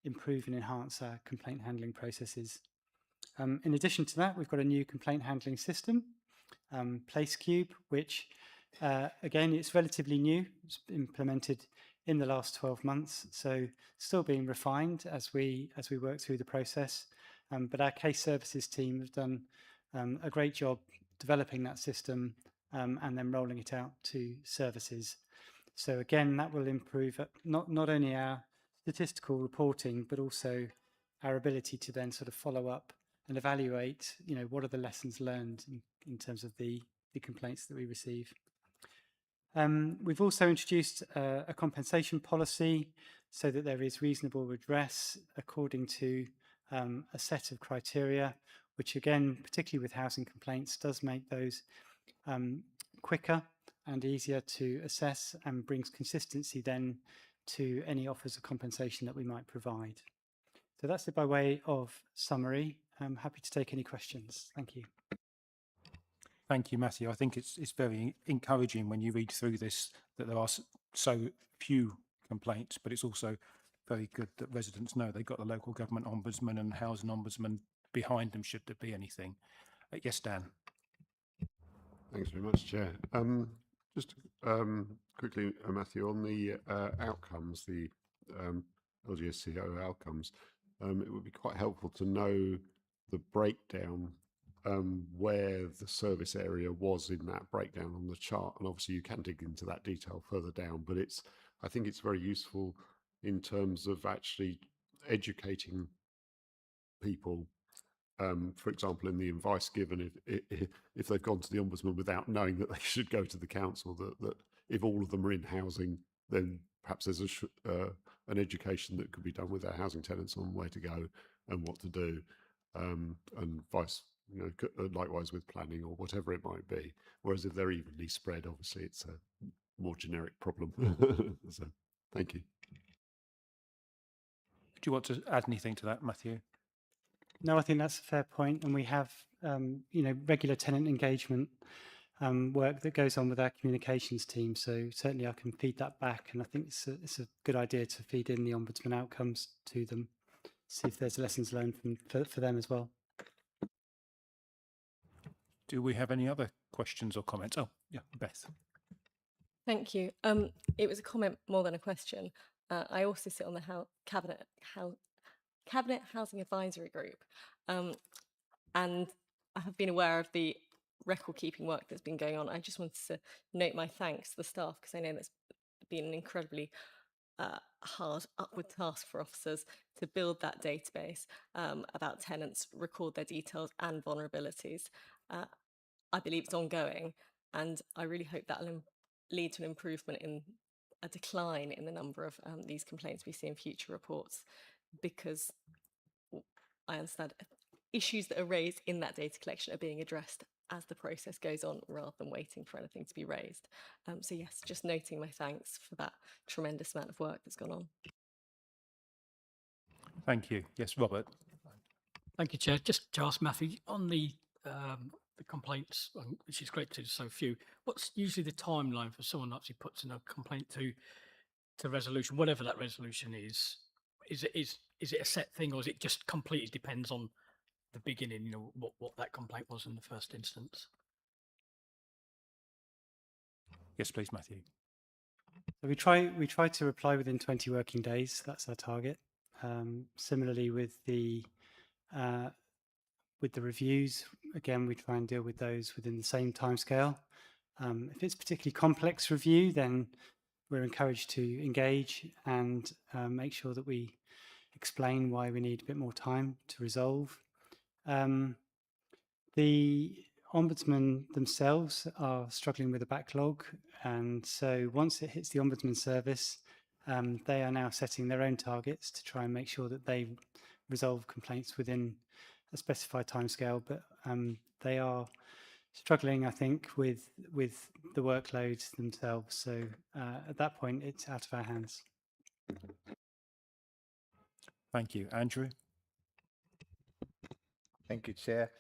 [SPEAKER 9] improve and enhance our complaint handling processes. In addition to that, we've got a new complaint handling system, PlaceCube, which Again, it's relatively new. It's been implemented in the last 12 months, so still being refined as we work through the process. But our case services team have done a great job developing that system and then rolling it out to services. So again, that will improve not only our statistical reporting, but also our ability to then sort of follow up and evaluate, what are the lessons learned in terms of the complaints that we receive. We've also introduced a compensation policy so that there is reasonable redress according to a set of criteria, which again, particularly with housing complaints, does make those quicker and easier to assess and brings consistency then to any offers of compensation that we might provide. So that's it by way of summary. I'm happy to take any questions. Thank you.
[SPEAKER 1] Thank you, Matthew. I think it's very encouraging when you read through this that there are so few complaints, but it's also very good that residents know they've got the local government ombudsman and housing ombudsman behind them should there be anything. Yes, Dan.
[SPEAKER 6] Thanks very much, Chair. Just quickly, Matthew, on the outcomes, the LGSCO outcomes, it would be quite helpful to know the breakdown, where the service area was in that breakdown on the chart. And obviously you can dig into that detail further down, but I think it's very useful in terms of actually educating people. For example, in the advice given, if they've gone to the ombudsman without knowing that they should go to the council, that if all of them are in housing, then perhaps there's an education that could be done with our housing tenants on where to go and what to do, and vice, likewise with planning or whatever it might be. Whereas if they're evenly spread, obviously it's a more generic problem. So, thank you.
[SPEAKER 1] Do you want to add anything to that, Matthew?
[SPEAKER 9] No, I think that's a fair point, and we have, regular tenant engagement work that goes on with our communications team. So certainly, I can feed that back, and I think it's a good idea to feed in the ombudsman outcomes to them, see if there's lessons learned for them as well.
[SPEAKER 1] Do we have any other questions or comments? Oh, yeah, Beth.
[SPEAKER 8] Thank you. It was a comment more than a question. I also sit on the Cabinet Housing Advisory Group, and I have been aware of the record keeping work that's been going on. I just wanted to note my thanks to the staff, because I know that's been an incredibly hard upward task for officers to build that database about tenants, record their details and vulnerabilities. I believe it's ongoing, and I really hope that will lead to an improvement in a decline in the number of these complaints we see in future reports, because I understand issues that are raised in that data collection are being addressed as the process goes on rather than waiting for anything to be raised. So yes, just noting my thanks for that tremendous amount of work that's gone on.
[SPEAKER 1] Thank you. Yes, Robert.
[SPEAKER 4] Thank you, Chair. Just to ask Matthew, on the complaints, which is great to so few, what's usually the timeline for someone actually puts in a complaint to resolution, whatever that resolution is? Is it a set thing, or is it just completely depends on the beginning, what that complaint was in the first instance?
[SPEAKER 1] Yes, please, Matthew.
[SPEAKER 9] So we try to reply within 20 working days. That's our target. Similarly with the reviews, again, we try and deal with those within the same timescale. If it's a particularly complex review, then we're encouraged to engage and make sure that we explain why we need a bit more time to resolve. The ombudsman themselves are struggling with a backlog, and so once it hits the ombudsman service, they are now setting their own targets to try and make sure that they resolve complaints within a specified timescale. But they are struggling, I think, with the workload themselves. So at that point, it's out of our hands.
[SPEAKER 1] Thank you. Andrew?
[SPEAKER 7] Thank you, Chair.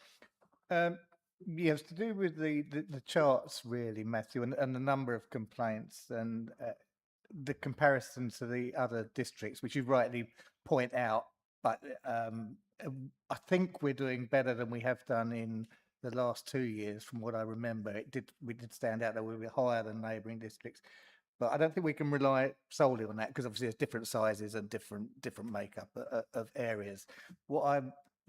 [SPEAKER 7] Yes, to do with the charts, really, Matthew, and the number of complaints and the comparison to the other districts, which you rightly point out. But I think we're doing better than we have done in the last 2 years, from what I remember, we did stand out that we were higher than neighbouring districts. But I don't think we can rely solely on that, because obviously there's different sizes and different makeup of areas. What I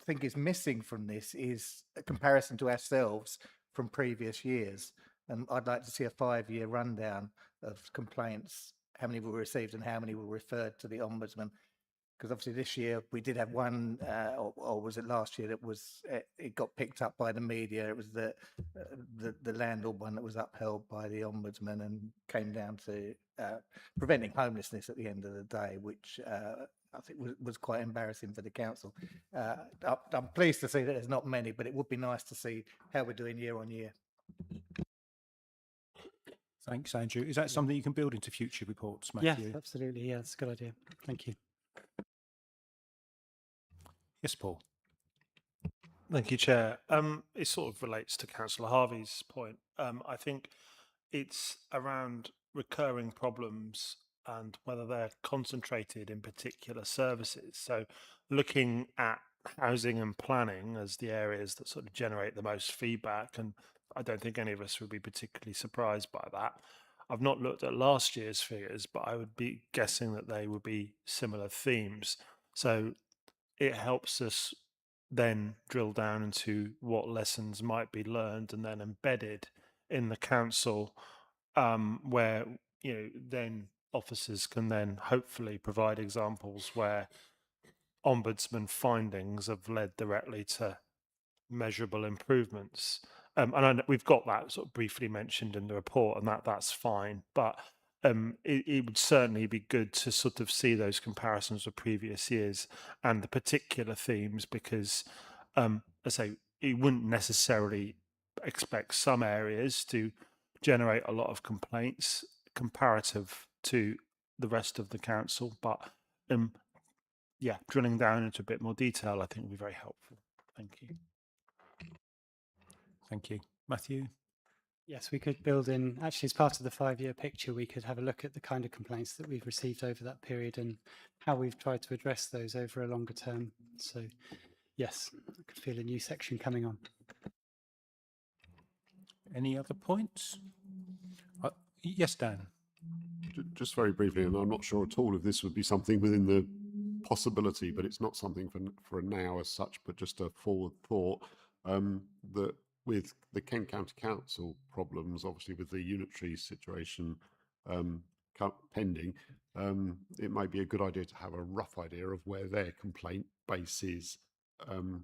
[SPEAKER 7] think is missing from this is a comparison to ourselves from previous years. And I'd like to see a 5-year rundown of complaints, how many were received and how many were referred to the Ombudsman. Because obviously this year we did have one, or was it last year, that was it got picked up by the media. It was the landlord one that was upheld by the Ombudsman and came down to preventing homelessness at the end of the day, which I think was quite embarrassing for the council. I'm pleased to see that there's not many, but it would be nice to see how we're doing year on year.
[SPEAKER 1] Thanks, Andrew. Is that something you can build into future reports,
[SPEAKER 9] Yes,
[SPEAKER 1] Matthew?
[SPEAKER 9] absolutely. Yeah, that's a good idea. Thank you.
[SPEAKER 1] Yes, Paul.
[SPEAKER 5] Thank you, Chair. It sort of relates to Councillor Harvey's point. I think it's around recurring problems and whether they're concentrated in particular services. So looking at housing and planning as the areas that sort of generate the most feedback, and I don't think any of us would be particularly surprised by that. I've not looked at last year's figures, but I would be guessing that they would be similar themes. So it helps us then drill down into what lessons might be learned and then embedded in the council, where then officers can then hopefully provide examples where ombudsman findings have led directly to measurable improvements. And I know we've got that sort of briefly mentioned in the report, and that's fine. But it would certainly be good to sort of see those comparisons with previous years and the particular themes, because I say you wouldn't necessarily expect some areas to generate a lot of complaints comparative to the rest of the council, but yeah, drilling down into a bit more detail I think would be very helpful. Thank you.
[SPEAKER 1] Thank you. Matthew?
[SPEAKER 9] Yes, we could build in, actually as part of the 5-year picture, we could have a look at the kind of complaints that we've received over that period and how we've tried to address those over a longer term. So yes, I could feel a new section coming on.
[SPEAKER 1] Any other points? Yes, Dan.
[SPEAKER 6] Just very briefly, and I'm not sure at all if this would be something within the possibility, but it's not something for now as such, but just a forward thought, that with the Kent County Council problems, obviously with the unitary situation pending, it might be a good idea to have a rough idea of where their complaint base is, and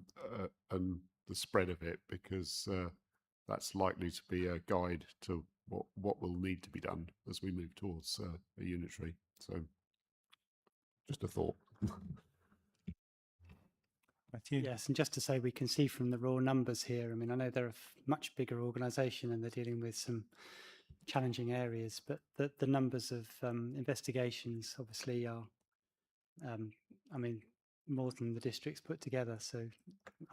[SPEAKER 6] the spread of it, because that's likely to be a guide to what will need to be done as we move towards a unitary. So just a thought.
[SPEAKER 1] Matthew?
[SPEAKER 9] Yes, and just to say, we can see from the raw numbers here, I mean, I know they're a much bigger organisation and they're dealing with some challenging areas, but the numbers of investigations obviously are, I mean, more than the districts put together. So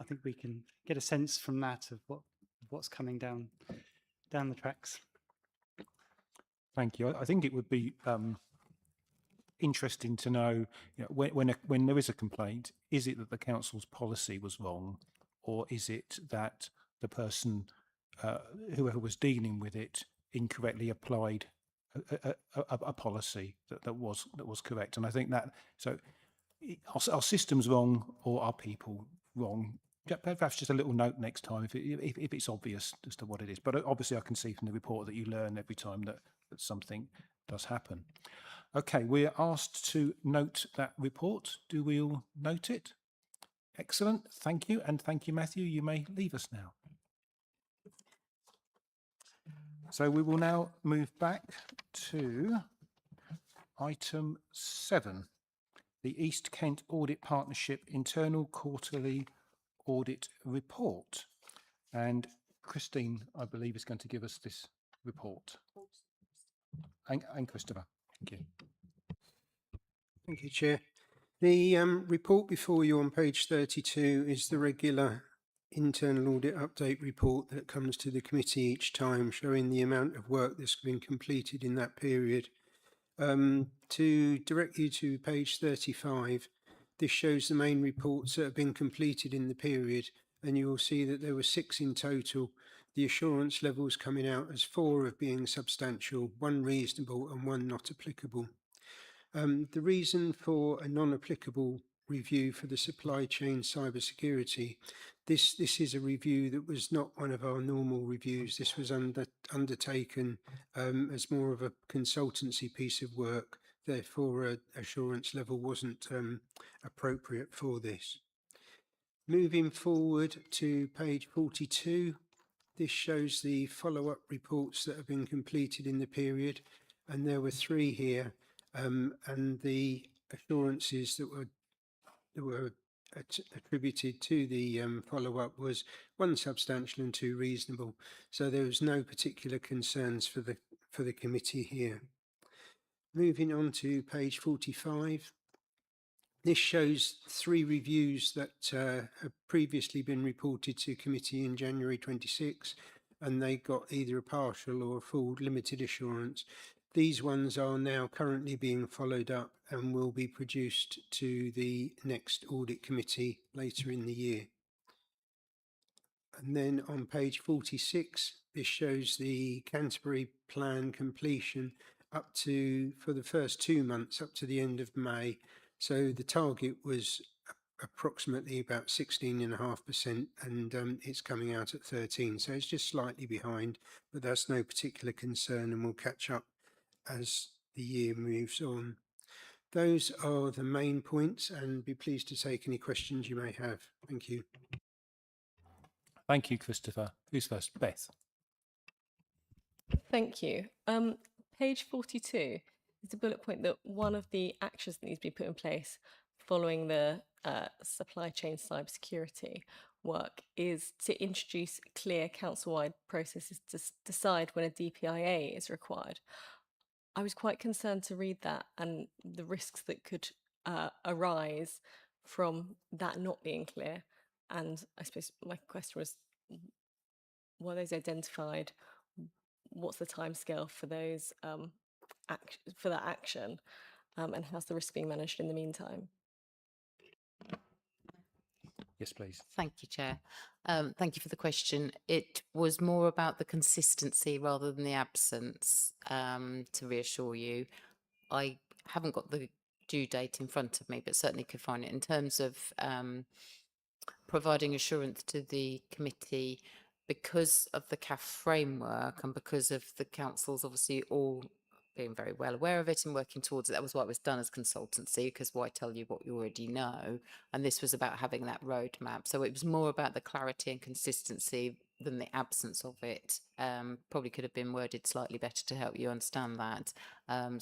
[SPEAKER 9] I think we can get a sense from that of what's coming down the tracks.
[SPEAKER 1] Thank you. I think it would be interesting to know, when there is a complaint, is it that the council's policy was wrong, or is it that the person, whoever was dealing with it, incorrectly applied a policy that was correct? And I think that, so are systems wrong or are people wrong? Perhaps just a little note next time if it's obvious as to what it is. But obviously I can see from the report that you learn every time that something does happen. Okay, we are asked to note that report. Do we all note it? Excellent, thank you. And thank you, Matthew. You may leave us now. So we will now move back to item 7, the East Kent Audit Partnership Internal Quarterly Audit Report. And Christine, I believe, is going to give us this report. And Christopher, thank you.
[SPEAKER 10] Thank you, Chair. The report before you on page 32 is the regular internal audit update report that comes to the committee each time, showing the amount of work that's been completed in that period. To direct you to page 35, this shows the main reports that have been completed in the period, and you will see that there were 6 in total. The assurance levels coming out as 4 of being substantial, 1 reasonable and 1 not applicable. The reason for a non-applicable review for the supply chain cybersecurity, this is a review that was not one of our normal reviews. This was undertaken as more of a consultancy piece of work. Therefore, assurance level wasn't appropriate for this. Moving forward to page 42, this shows the follow-up reports that have been completed in the period, and there were 3 here, and the assurances that were attributed to the follow-up was 1 substantial and 2 reasonable. So there was no particular concerns for the committee here. Moving on to page 45. This shows 3 reviews that have previously been reported to committee in January 26, and they got either a partial or a full limited assurance. These ones are now currently being followed up and will be produced to the next audit committee later in the year. And then on page 46, this shows the Canterbury plan completion up to, for the first 2 months, up to the end of May. So the target was approximately about 16.5%, and it's coming out at 13. So it's just slightly behind, but that's no particular concern, and we'll catch up as the year moves on. Those are the main points, and be pleased to take any questions you may have. Thank you.
[SPEAKER 1] Thank you, Christopher. Who's first? Beth.
[SPEAKER 8] Thank you. Page 42 is a bullet point that one of the actions that needs to be put in place following the supply chain cybersecurity work is to introduce clear council-wide processes to decide when a DPIA is required. I was quite concerned to read that and the risks that could arise from that not being clear. And I suppose my question was, were those identified? What's the timescale for those for that action, and how's the risk being managed in the meantime?
[SPEAKER 1] Yes, please.
[SPEAKER 11] Thank you, Chair. Thank you for the question. It was more about the consistency rather than the absence, to reassure you. I haven't got the due date in front of me, but certainly could find it. In terms of providing assurance to the committee, because of the CAF framework and because of the councils obviously all being very well aware of it and working towards it, that was why it was done as consultancy, because why tell you what you already know? And this was about having that roadmap. So it was more about the clarity and consistency than the absence of it. Probably could have been worded slightly better to help you understand that.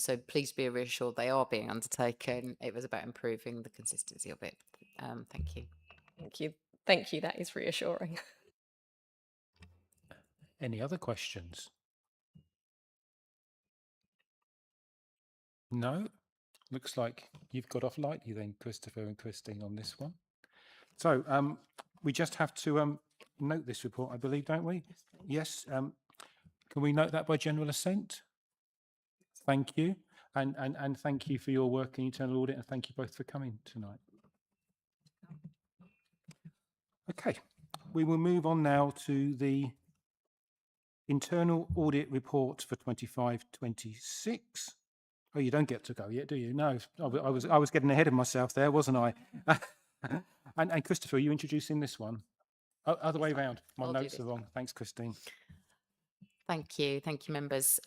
[SPEAKER 11] So please be reassured they are being undertaken. It was about improving the consistency of it. Thank you.
[SPEAKER 8] Thank you. Thank you. That is reassuring.
[SPEAKER 1] Any other questions? No? Looks like you've got off lightly then, Christopher and Christine, on this one. So we just have to note this report, I believe, don't we? Yes. Can we note that by general assent? Thank you. And thank you for your work in internal audit, and thank you both for coming tonight. Okay, we will move on now to the internal audit report for 25-26. Oh, you don't get to go yet, do you? No, I was getting ahead of myself there, wasn't I? and Christopher, are you introducing this one? Oh, other way around. My notes are wrong. Thanks, Christine.
[SPEAKER 11] Thank you, members.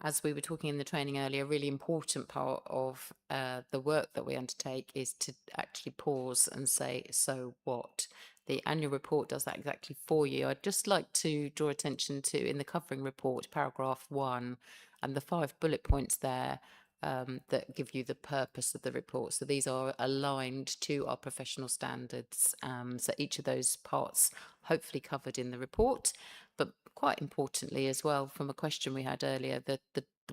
[SPEAKER 11] As we were talking in the training earlier, a really important part of the work that we undertake is to actually pause and say, so what? The annual report does that exactly for you. I'd just like to draw attention to, in the covering report, paragraph 1, and the 5 bullet points there that give you the purpose of the report. So these are aligned to our professional standards. So each of those parts hopefully covered in the report. But quite importantly as well, from a question we had earlier, the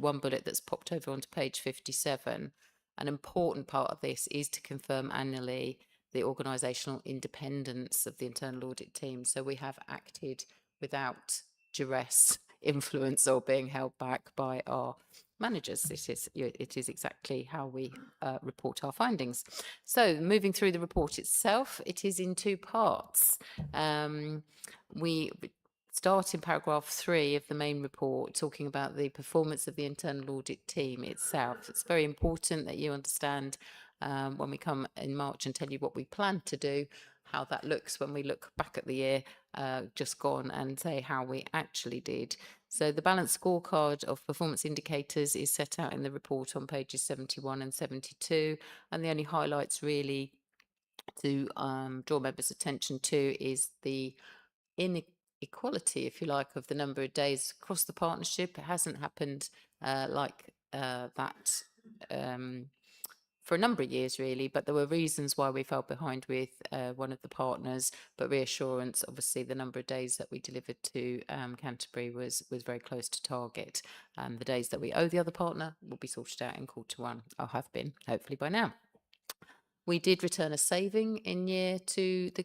[SPEAKER 11] one bullet that's popped over onto page 57, an important part of this is to confirm annually the organisational independence of the internal audit team. So we have acted without duress, influence, or being held back by our managers. It is exactly how we report our findings. So moving through the report itself, it is in two parts. We start in paragraph 3 of the main report, talking about the performance of the internal audit team itself. It's very important that you understand when we come in March and tell you what we plan to do, how that looks when we look back at the year just gone and say how we actually did. So the balanced scorecard of performance indicators is set out in the report on pages 71 and 72, and the only highlights really to draw members' attention to is the inequality, if you like, of the number of days across the partnership. It hasn't happened like that for a number of years, really, but there were reasons why we fell behind with one of the partners, but reassurance, obviously, the number of days that we delivered to Canterbury was very close to target. The days that we owe the other partner will be sorted out in Q1, or have been, hopefully by now. We did return a saving in year to the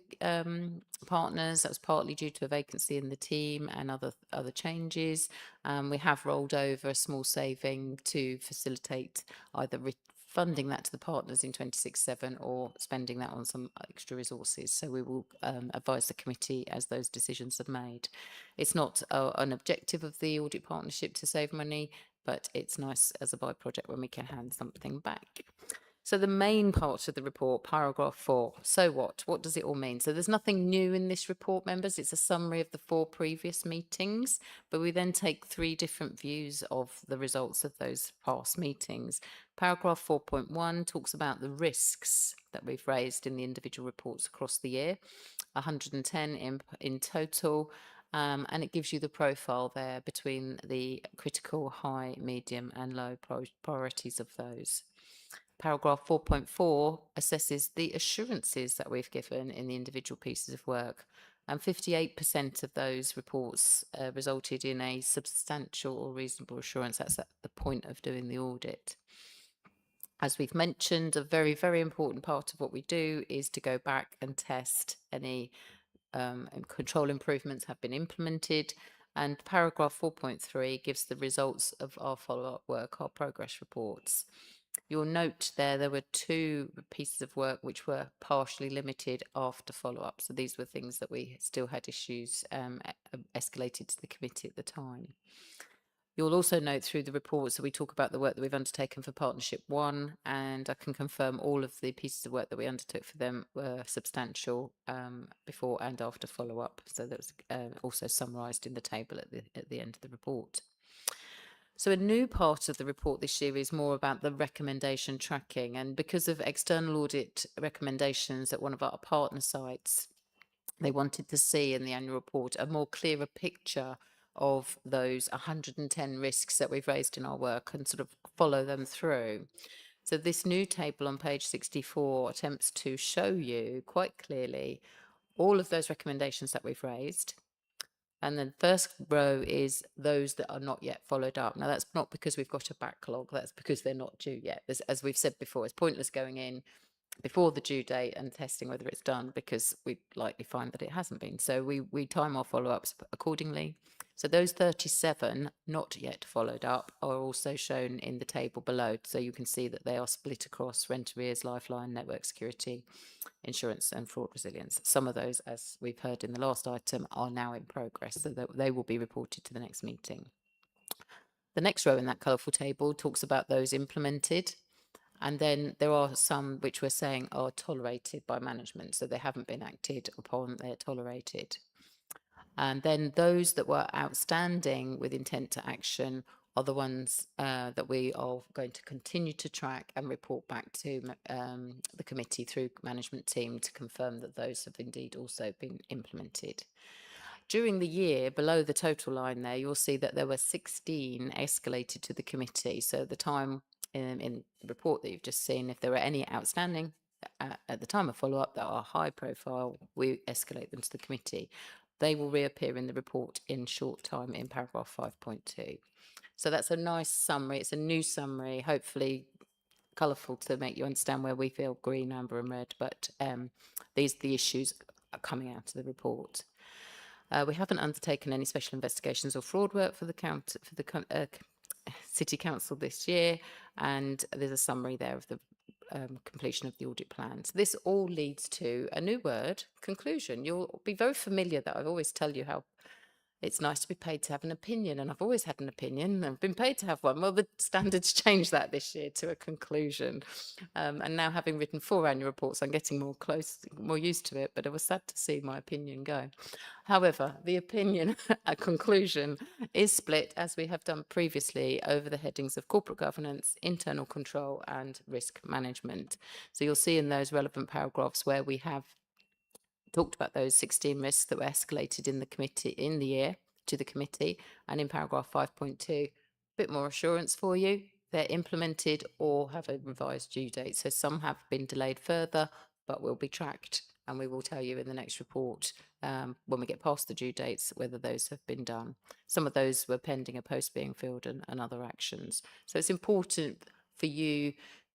[SPEAKER 11] partners. That was partly due to a vacancy in the team and other changes. We have rolled over a small saving to facilitate either funding that to the partners in 26/7 or spending that on some extra resources. So we will advise the committee as those decisions are made. It's not an objective of the audit partnership to save money, but it's nice as a byproduct when we can hand something back. So the main part of the report, paragraph 4, so what? What does it all mean? So there's nothing new in this report, members. It's a summary of the 4 previous meetings, but we then take 3 different views of the results of those past meetings. Paragraph 4.1 talks about the risks that we've raised in the individual reports across the year, 110 in total, and it gives you the profile there between the critical, high, medium and low priorities of those. Paragraph 4.4 assesses the assurances that we've given in the individual pieces of work, and 58% of those reports resulted in a substantial or reasonable assurance. That's at the point of doing the audit. As we've mentioned, a very, very important part of what we do is to go back and test any control improvements have been implemented. And paragraph 4.3 gives the results of our follow-up work, our progress reports. You'll note there were 2 pieces of work which were partially limited after follow-up. So these were things that we still had issues escalated to the committee at the time. You'll also note through the reports that we talk about the work that we've undertaken for Partnership 1, and I can confirm all of the pieces of work that we undertook for them were substantial before and after follow-up. So that was also summarised in the table at the end of the report. So a new part of the report this year is more about the recommendation tracking, and because of external audit recommendations at one of our partner sites, they wanted to see in the annual report a more clearer picture of those 110 risks that we've raised in our work and sort of follow them through. So this new table on page 64 attempts to show you quite clearly all of those recommendations that we've raised. And then first row is those that are not yet followed up. Now, that's not because we've got a backlog. That's because they're not due yet. As we've said before, it's pointless going in before the due date and testing whether it's done, because we likely find that it hasn't been. So we time our follow-ups accordingly. So those 37 not yet followed up are also shown in the table below. So you can see that they are split across rent arrears, lifeline, network security, insurance and fraud resilience. Some of those, as we've heard in the last item, are now in progress, so that they will be reported to the next meeting. The next row in that colourful table talks about those implemented, and then there are some which we're saying are tolerated by management, so they haven't been acted upon, they're tolerated. And then those that were outstanding with intent to action are the ones that we are going to continue to track and report back to the committee through management team to confirm that those have indeed also been implemented. During the year, below the total line there, you'll see that there were 16 escalated to the committee. So at the time in the report that you've just seen, if there were any outstanding at the time of follow-up that are high profile, we escalate them to the committee. They will reappear in the report in short time in paragraph 5.2. So that's a nice summary. It's a new summary, hopefully colourful to make you understand where we feel green, amber and red, but these are the issues are coming out of the report. We haven't undertaken any special investigations or fraud work for the City Council this year, and there's a summary there of the completion of the audit plan. So this all leads to a new word, conclusion. You'll be very familiar that I always tell you how it's nice to be paid to have an opinion, and I've always had an opinion and I've been paid to have one. Well, the standards changed that this year to a conclusion. And now, having written 4 annual reports, I'm getting more used to it, but it was sad to see my opinion go. However, the opinion, a conclusion, is split, as we have done previously, over the headings of corporate governance, internal control and risk management. So you'll see in those relevant paragraphs where we have talked about those 16 risks that were escalated in the committee in the year to the committee, and in paragraph 5.2, a bit more assurance for you. They're implemented or have a revised due date. So some have been delayed further, but will be tracked, and we will tell you in the next report when we get past the due dates whether those have been done. Some of those were pending a post being filled and other actions. So it's important for you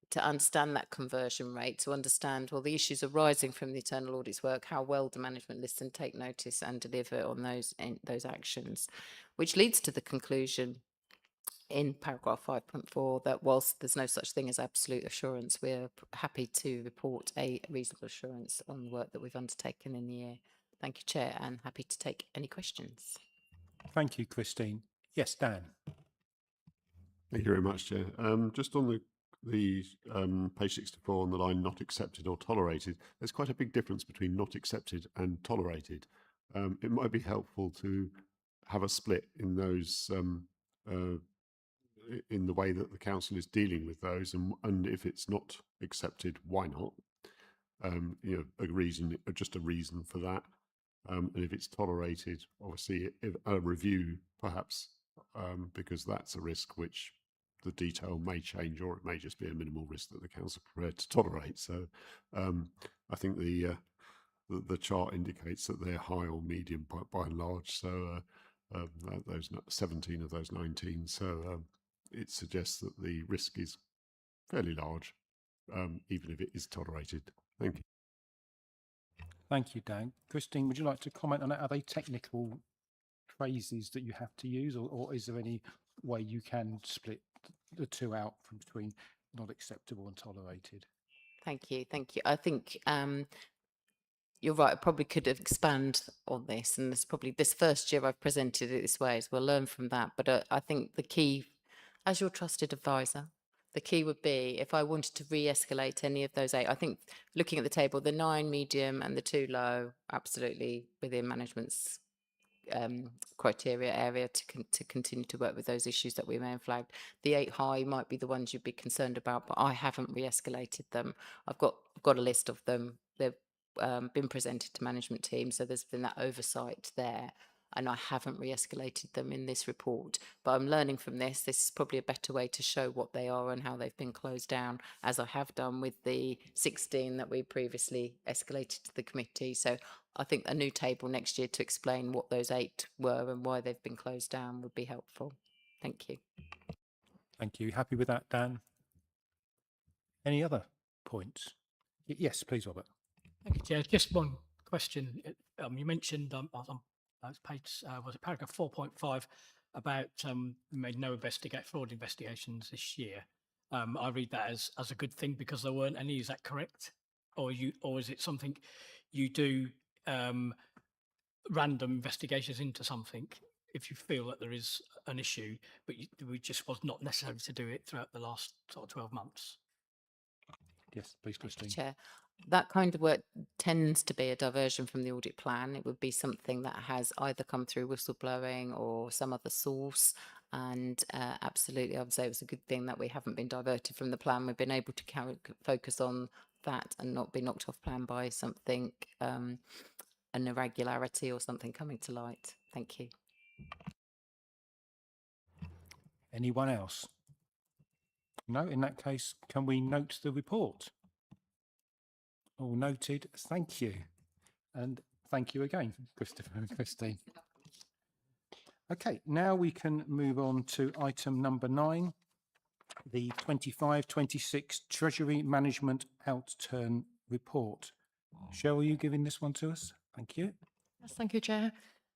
[SPEAKER 11] to understand that conversion rate, to understand, well, the issues arising from the internal audits work, how well do management listen, take notice and deliver on those actions, which leads to the conclusion in paragraph 5.4 that whilst there's no such thing as absolute assurance, we're happy to report a reasonable assurance on the work that we've undertaken in the year. Thank you, Chair, and happy to take any questions.
[SPEAKER 1] Thank you, Christine. Yes, Dan.
[SPEAKER 6] Thank you very much, Chair. Just on the page 64 on the line not accepted or tolerated, there's quite a big difference between not accepted and tolerated. It might be helpful to have a split in those in the way that the council is dealing with those, and if it's not accepted, why not? You know, just a reason for that. And if it's tolerated, obviously a review perhaps, because that's a risk which the detail may change, or it may just be a minimal risk that the council are prepared to tolerate. So I think the chart indicates that they're high or medium by and large. So those 17 of those 19. So it suggests that the risk is fairly large, even if it is tolerated. Thank you.
[SPEAKER 1] Thank you, Dan. Christine, would you like to comment on that? Are they technical phrases that you have to use, or is there any way you can split the two out from between not acceptable and tolerated?
[SPEAKER 11] Thank you. I think you're right. I probably could have expanded on this, and it's probably this first year I've presented it this way, so we'll learn from that. But I think the key, as your trusted advisor, the key would be if I wanted to re-escalate any of those 8. I think looking at the table, the 9 medium and the 2 low, absolutely within management's criteria area to continue to work with those issues that we may have flagged. The 8 high might be the ones you'd be concerned about, but I haven't re-escalated them. I've got a list of them. They've been presented to management team, so there's been that oversight there, and I haven't re-escalated them in this report. But I'm learning from this. This is probably a better way to show what they are and how they've been closed down, as I have done with the 16 that we previously escalated to the committee. So I think a new table next year to explain what those 8 were and why they've been closed down would be helpful. Thank you.
[SPEAKER 1] Thank you. Happy with that, Dan? Any other points? Yes, please, Robert.
[SPEAKER 4] Thank you, Chair. Just one question. You mentioned page was it paragraph 4.5 about made no fraud investigations this year. I read that as a good thing because there weren't any. Is that correct? Or is it something you do random investigations into something if you feel that there is an issue, but we just was not necessary to do it throughout the last sort of 12 months?
[SPEAKER 1] Yes, please, Christine.
[SPEAKER 11] Chair, that kind of work tends to be a diversion from the audit plan. It would be something that has either come through whistleblowing or some other source. And absolutely, I would say it was a good thing that we haven't been diverted from the plan. We've been able to focus on that and not be knocked off plan by something, an irregularity or something coming to light. Thank you.
[SPEAKER 1] Anyone else? No, in that case, can we note the report? All noted. Thank you. And thank you again, Christopher and Christine. Okay, now we can move on to item number 9, the 25-26 Treasury Management Outturn Report. Cheryl, are you giving this one to us? Thank you.
[SPEAKER 12] Yes, thank you, Chair.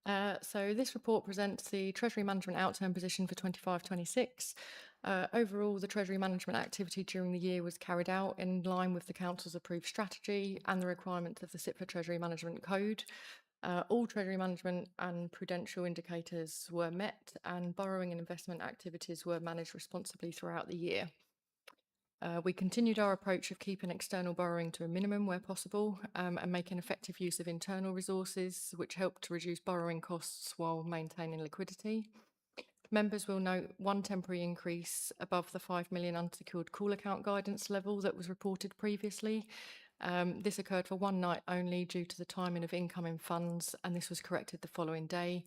[SPEAKER 12] So this report presents the Treasury Management outturn position for 25-26. Overall, the Treasury Management activity during the year was carried out in line with the Council's approved strategy and the requirements of the SIPFA Treasury Management Code. All Treasury Management and prudential indicators were met, and borrowing and investment activities were managed responsibly throughout the year. We continued our approach of keeping external borrowing to a minimum where possible, and making effective use of internal resources, which helped to reduce borrowing costs while maintaining liquidity. Members will note one temporary increase above the 5 million unsecured call account guidance level that was reported previously. This occurred for one night only due to the timing of incoming funds, and this was corrected the following day.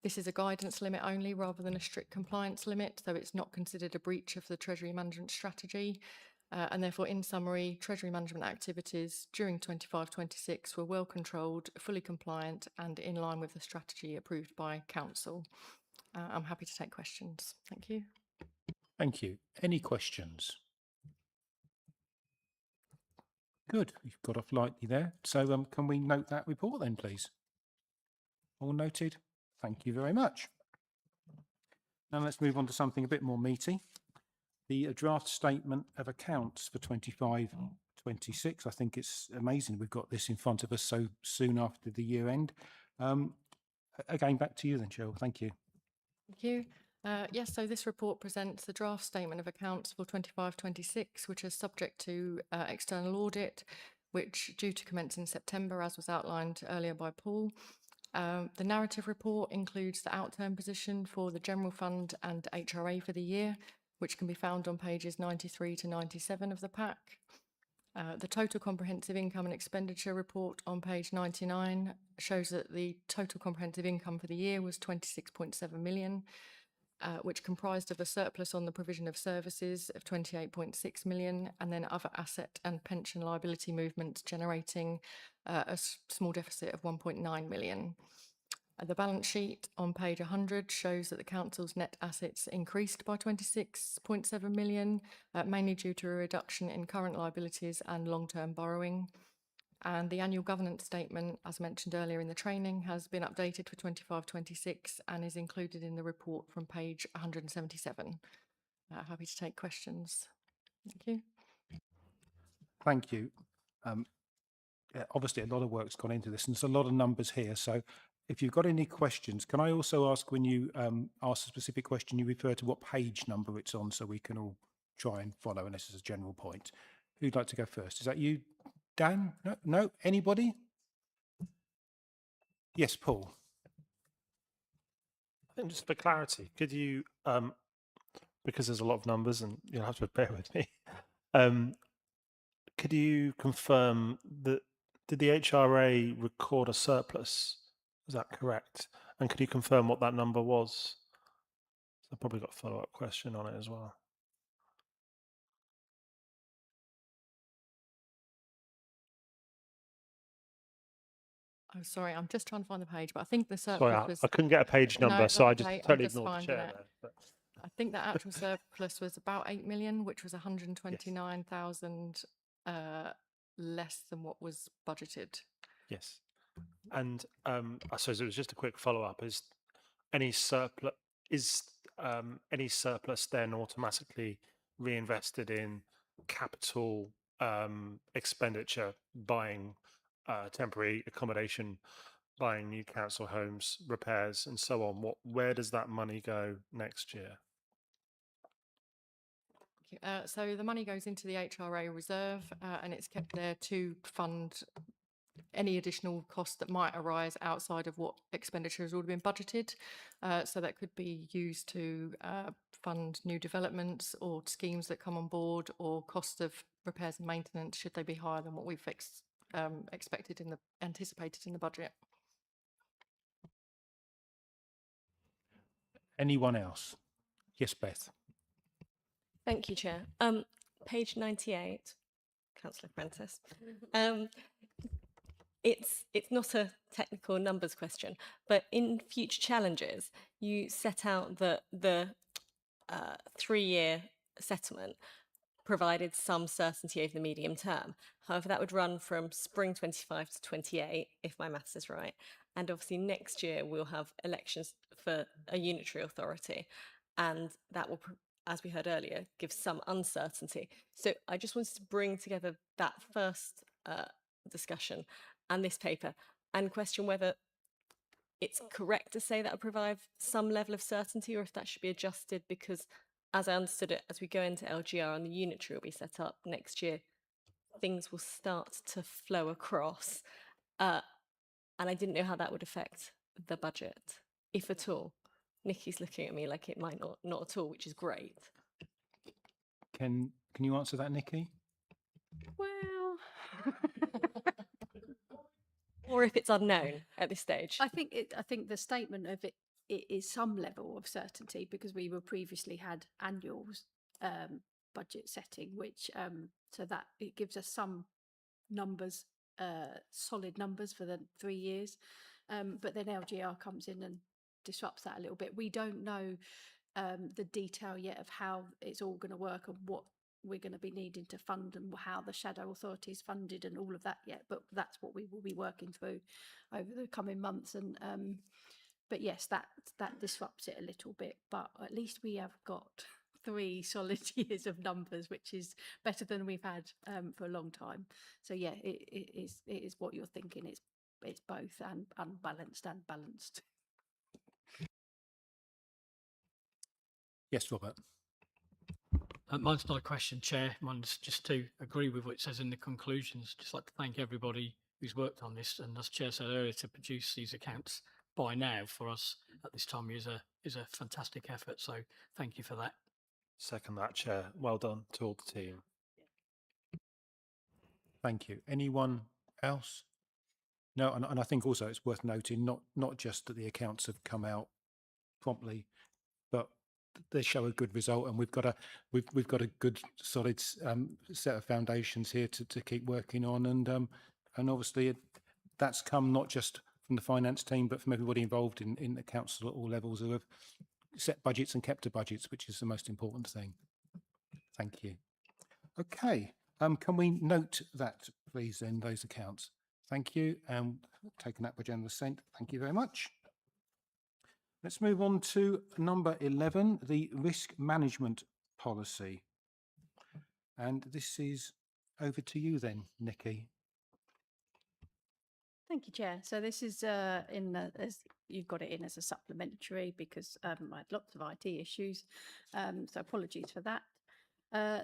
[SPEAKER 12] This is a guidance limit only rather than a strict compliance limit, so it's not considered a breach of the Treasury Management strategy. And therefore, in summary, Treasury Management activities during 25-26 were well controlled, fully compliant, and in line with the strategy approved by Council. I'm happy to take questions. Thank you.
[SPEAKER 1] Thank you. Any questions? Good. You've got off lightly there. So can we note that report then, please? All noted. Thank you very much. Now let's move on to something a bit more meaty. The draft statement of accounts for 25-26. I think it's amazing we've got this in front of us so soon after the year end. Again, back to you then, Cheryl. Thank you.
[SPEAKER 12] Thank you. Yes, so this report presents the draft statement of accounts for 25-26, which is subject to external audit, which due to commence in September, as was outlined earlier by Paul. The narrative report includes the outturn position for the General Fund and HRA for the year, which can be found on pages 93 to 97 of the pack. The total comprehensive income and expenditure report on page 99 shows that the total comprehensive income for the year was 26.7 million, which comprised of a surplus on the provision of services of 28.6 million, and then other asset and pension liability movements generating a small deficit of 1.9 million. The balance sheet on page 100 shows that the Council's net assets increased by 26.7 million, mainly due to a reduction in current liabilities and long-term borrowing. And the annual governance statement, as mentioned earlier in the training, has been updated for 25-26 and is included in the report from page 177. Happy to take questions. Thank you.
[SPEAKER 1] Thank you. Yeah, obviously, a lot of work's gone into this, and there's a lot of numbers here. So if you've got any questions, can I also ask when you ask a specific question, you refer to what page number it's on so we can all try and follow, and this is a general point. Who'd like to go first? Is that you, Dan? No? No? Anybody? Yes, Paul.
[SPEAKER 5] I think just for clarity, could you, because there's a lot of numbers and you'll have to bear with me, could you confirm that, did the HRA record a surplus? Is that correct? And could you confirm what that number was? I've probably got a follow-up question on it as well.
[SPEAKER 12] Oh, sorry, I'm just trying to find the page, but I think the surplus
[SPEAKER 5] Sorry,
[SPEAKER 12] was...
[SPEAKER 5] I couldn't get a page
[SPEAKER 12] No,
[SPEAKER 5] number, so I
[SPEAKER 12] that's
[SPEAKER 5] just
[SPEAKER 12] okay, I'm
[SPEAKER 5] totally
[SPEAKER 12] just
[SPEAKER 5] ignored the
[SPEAKER 12] finding
[SPEAKER 5] chair
[SPEAKER 12] it.
[SPEAKER 5] there. But
[SPEAKER 12] I think the actual surplus was about 8 million, which was 129,000 less than what was budgeted.
[SPEAKER 5] yes. And I suppose it was just a quick follow-up. Is any surplus then automatically reinvested in capital expenditure, buying temporary accommodation, buying new council homes, repairs, and so on? Where does that money go next year?
[SPEAKER 12] So the money goes into the HRA reserve, and it's kept there to fund any additional costs that might arise outside of what expenditure has already been budgeted. So that could be used to fund new developments or schemes that come on board, or costs of repairs and maintenance should they be higher than what we've anticipated in the budget.
[SPEAKER 1] Anyone else? Yes, Beth.
[SPEAKER 8] Thank you, Chair. Page 98, Councillor Prentice. It's not a technical numbers question, but in future challenges, you set out that the 3-year settlement provided some certainty over the medium term. However, that would run from spring 25 to 28, if my maths is right. And obviously next year we'll have elections for a unitary authority, and that will, as we heard earlier, give some uncertainty. So I just wanted to bring together that first discussion and this paper and question whether it's correct to say that will provide some level of certainty, or if that should be adjusted, because as I understood it, as we go into LGR and the unitary will be set up next year, things will start to flow across. And I didn't know how that would affect the budget, if at all. Nikki's looking at me like it might not at all, which is great.
[SPEAKER 1] Can you answer that, Nikki?
[SPEAKER 13] Well,
[SPEAKER 8] Or if it's unknown at this stage.
[SPEAKER 13] I think the statement of it is some level of certainty, because we were previously had annual budget setting, which so that it gives us some numbers, solid numbers for the 3 years. But then LGR comes in and disrupts that a little bit. We don't know the detail yet of how it's all going to work and what we're going to be needing to fund and how the shadow authority is funded and all of that yet, but that's what we will be working through over the coming months. And but yes, that disrupts it a little bit, but at least we have got 3 solid years of numbers, which is better than we've had for a long time. So yeah, it is what you're thinking. It's both and unbalanced and balanced.
[SPEAKER 1] Yes, Robert.
[SPEAKER 4] Mine's not a question, Chair. Mine's just to agree with what it says in the conclusions. Just like to thank everybody who's worked on this, and as Chair said earlier, to produce these accounts by now for us at this time is a fantastic effort. So thank you for that.
[SPEAKER 5] Second that, Chair. Well done to all the team.
[SPEAKER 1] Thank you. Anyone else? No, and I think also it's worth noting not just that the accounts have come out promptly, but they show a good result, and we've got a good solid set of foundations here to keep working on, and obviously that's come not just from the finance team but from everybody involved in the council at all levels, who have set budgets and kept to budgets, which is the most important thing. Thank you. Okay, can we note that, please, then, those accounts? Thank you, and taking that by general assent. Thank you very much. Let's move on to number 11, the risk management policy. And this is over to you then, Nikki.
[SPEAKER 13] Thank you, Chair. So this is as you've got it in as a supplementary, because I had lots of IT issues. So apologies for that.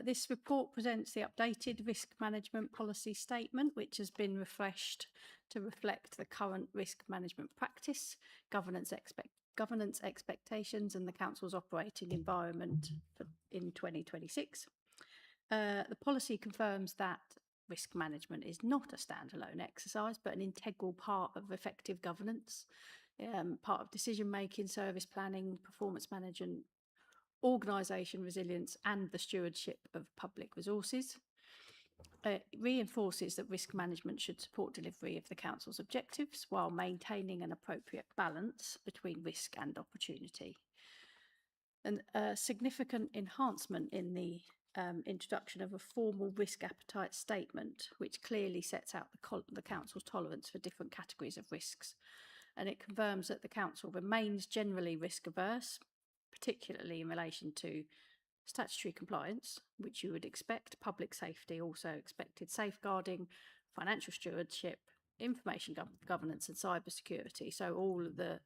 [SPEAKER 13] This report presents the updated risk management policy statement, which has been refreshed to reflect the current risk management practice, governance expectations, and the Council's operating environment in 2026. The policy confirms that risk management is not a standalone exercise, but an integral part of effective governance, part of decision-making, service planning, performance management, organisation resilience, and the stewardship of public resources. It reinforces that risk management should support delivery of the Council's objectives while maintaining an appropriate balance between risk and opportunity. And a significant enhancement in the introduction of a formal risk appetite statement, which clearly sets out the Council's tolerance for different categories of risks. And it confirms that the Council remains generally risk averse, particularly in relation to statutory compliance, which you would expect, public safety, also expected safeguarding, financial stewardship, information governance, and cyber security. So all of that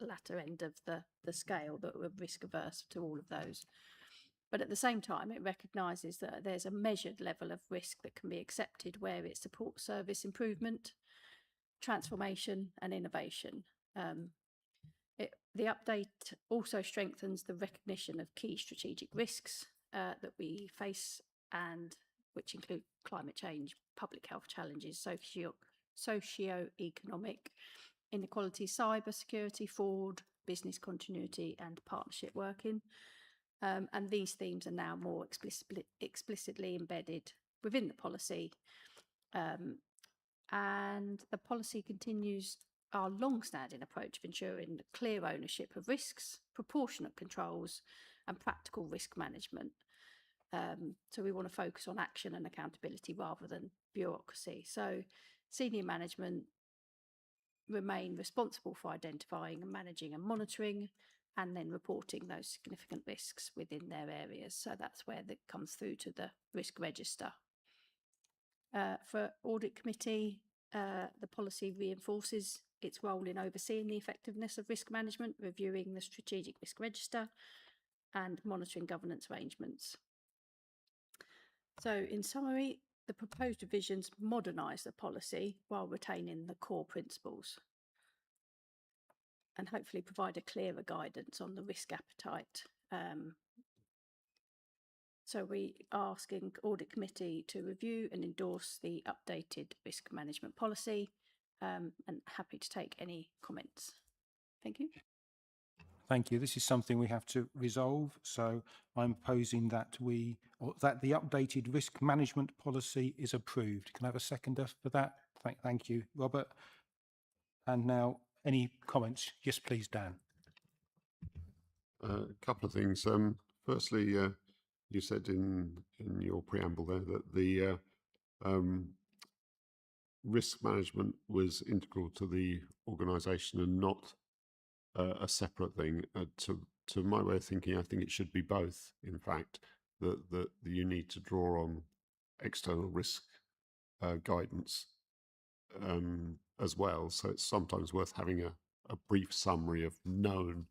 [SPEAKER 13] latter end of the scale, that we're risk averse to all of those. But at the same time, it recognises that there's a measured level of risk that can be accepted where it supports service improvement, transformation, and innovation. The update also strengthens the recognition of key strategic risks that we face, and which include climate change, public health challenges, socio-economic inequality, cyber security, fraud, business continuity, and partnership working. And these themes are now more explicitly embedded within the policy. And the policy continues our long-standing approach of ensuring clear ownership of risks, proportionate controls, and practical risk management. So we want to focus on action and accountability rather than bureaucracy. So senior management remain responsible for identifying and managing and monitoring, and then reporting those significant risks within their areas. So that's where that comes through to the risk register. For Audit Committee, the policy reinforces its role in overseeing the effectiveness of risk management, reviewing the strategic risk register, and monitoring governance arrangements. So in summary, the proposed revisions modernise the policy while retaining the core principles, and hopefully provide a clearer guidance on the risk appetite. So we are asking Audit Committee to review and endorse the updated risk management policy, and happy to take any comments. Thank you.
[SPEAKER 1] Thank you. This is something we have to resolve. So I'm proposing that that the updated risk management policy is approved. Can I have a seconder for that? Thank you, Robert. And now, any comments? Yes, please, Dan.
[SPEAKER 6] A couple of things. Firstly, you said in your preamble there that the risk management was integral to the organisation and not a separate thing. To my way of thinking, I think it should be both. In fact, that you need to draw on external risk guidance as well. So it's sometimes worth having a brief summary of known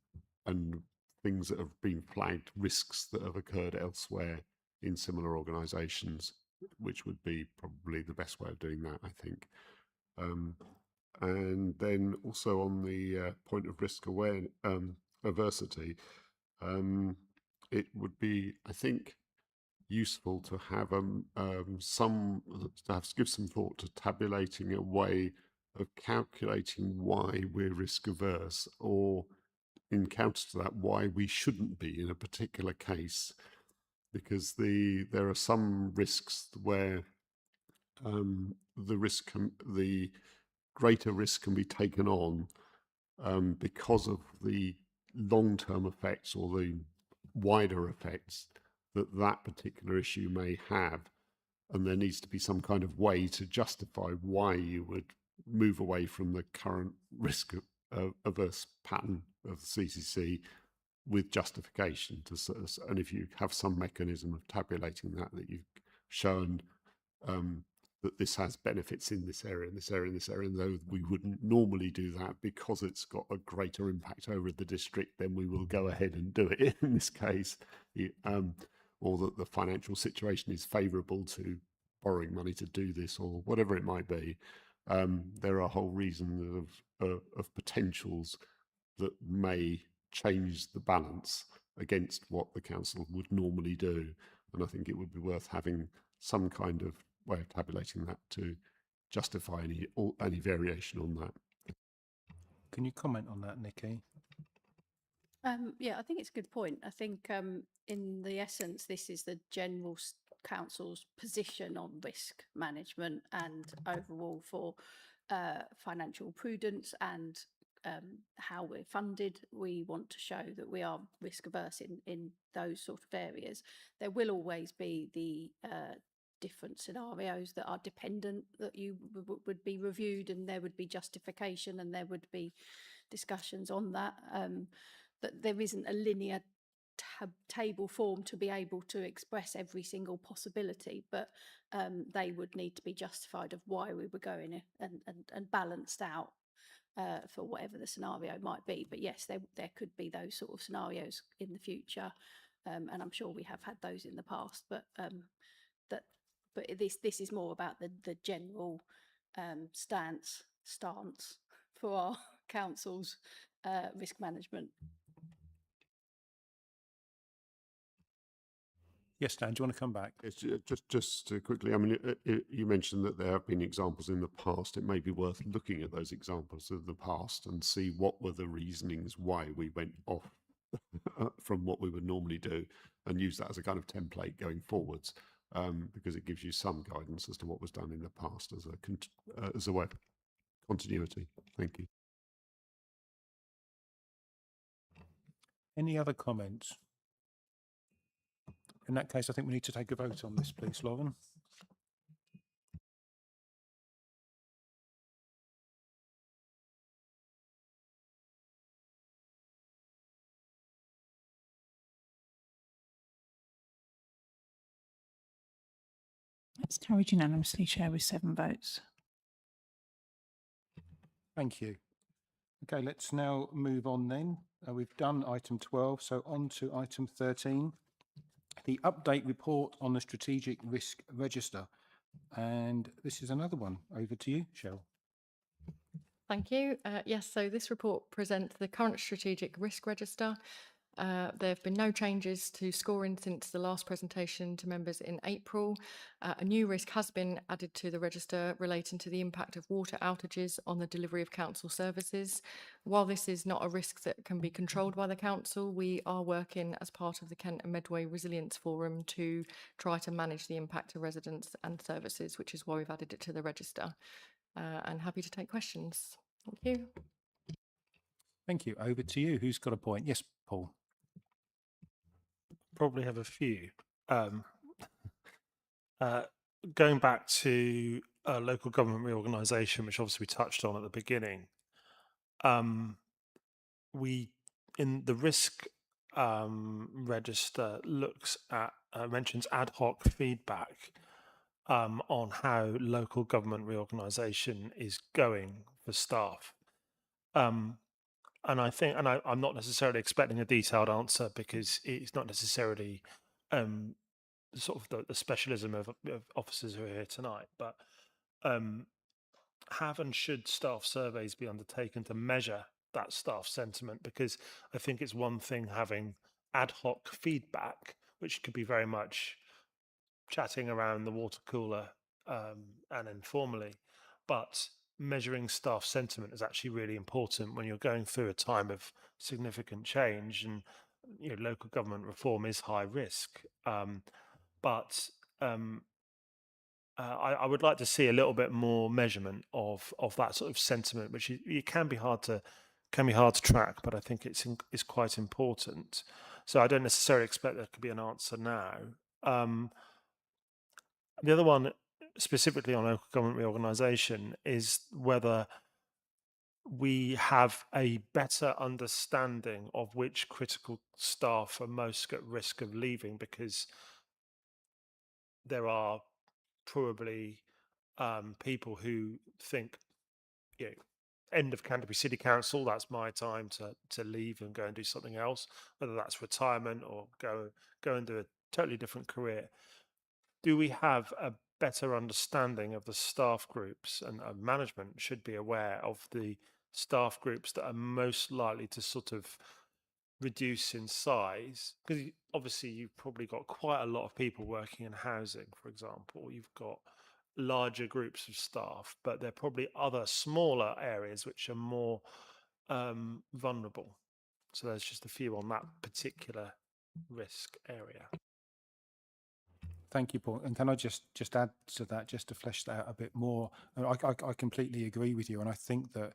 [SPEAKER 6] and things that have been flagged, risks that have occurred elsewhere in similar organisations, which would be probably the best way of doing that, I think. And then also on the point of risk aversity, it would be, I think, useful to have give some thought to tabulating a way of calculating why we're risk averse, or in counter to that, why we shouldn't be in a particular case, because there are some risks where the greater risk can be taken on because of the long-term effects or the wider effects that particular issue may have, and there needs to be some kind of way to justify why you would move away from the current risk averse pattern of the CCC with justification. And if you have some mechanism of tabulating that you've shown that this has benefits in this area, in this area, in this area, and though we wouldn't normally do that because it's got a greater impact over the district, then we will go ahead and do it in this case, or that the financial situation is favourable to borrowing money to do this, or whatever it might be. There are a whole reason of potentials that may change the balance against what the council would normally do, and I think it would be worth having some kind of way of tabulating that to justify any variation on that.
[SPEAKER 1] Can you comment on that, Nikki?
[SPEAKER 13] Yeah, I think it's a good point. I think in the essence, this is the General Council's position on risk management and overall for financial prudence and how we're funded. We want to show that we are risk averse in those sort of areas. There will always be the different scenarios that are dependent that you would be reviewed, and there would be justification and there would be discussions on that. That there isn't a linear table form to be able to express every single possibility, but they would need to be justified of why we were going and balanced out for whatever the scenario might be. But yes, there could be those sort of scenarios in the future, and I'm sure we have had those in the past. But this is more about the general stance for our council's risk management.
[SPEAKER 1] Yes, Dan, do you want to come back?
[SPEAKER 6] It's just quickly, I mean, you mentioned that there have been examples in the past. It may be worth looking at those examples of the past and see what were the reasonings why we went off from what we would normally do, and use that as a kind of template going forwards, because it gives you some guidance as to what was done in the past as a way of continuity. Thank you.
[SPEAKER 1] Any other comments? In that case, I think we need to take a vote on this, please, Lauren.
[SPEAKER 2] It's carried unanimously, Chair, with 7 votes.
[SPEAKER 1] Thank you. Okay, let's now move on then. We've done item 12, so on to item 13, the update report on the Strategic Risk Register. And this is another one. Over to you, Cheryl.
[SPEAKER 12] Thank you. Yes, so this report presents the current strategic risk register. There have been no changes to scoring since the last presentation to members in April. A new risk has been added to the register relating to the impact of water outages on the delivery of council services. While this is not a risk that can be controlled by the council, we are working as part of the Kent and Medway Resilience Forum to try to manage the impact of residents and services, which is why we've added it to the register. And happy to take questions. Thank you.
[SPEAKER 1] Thank you. Over to you. Who's got a point? Yes, Paul.
[SPEAKER 5] Probably have a few. Going back to local government reorganisation, which obviously we touched on at the beginning, we in the risk register looks at mentions ad hoc feedback on how local government reorganisation is going for staff. And I think, and I'm not necessarily expecting a detailed answer because it's not necessarily sort of the specialism of officers who are here tonight, but have and should staff surveys be undertaken to measure that staff sentiment? Because I think it's one thing having ad hoc feedback, which could be very much chatting around the water cooler and informally, but measuring staff sentiment is actually really important when you're going through a time of significant change, and local government reform is high risk. But I would like to see a little bit more measurement of that sort of sentiment, which it can be hard to track, but I think it's quite important. So I don't necessarily expect there could be an answer now. The other one, specifically on local government reorganisation, is whether we have a better understanding of which critical staff are most at risk of leaving, because there are probably people who think, end of Canterbury City Council, that's my time to leave and go and do something else, whether that's retirement or go and do a totally different career. Do we have a better understanding of the staff groups, and management should be aware of the staff groups that are most likely to sort of reduce in size? Because obviously you've probably got quite a lot of people working in housing, for example. You've got larger groups of staff, but there are probably other smaller areas which are more vulnerable. So there's just a few on that particular risk area.
[SPEAKER 1] Thank you, Paul. And can I just add to that, just to flesh that out a bit more? I completely agree with you, and I think that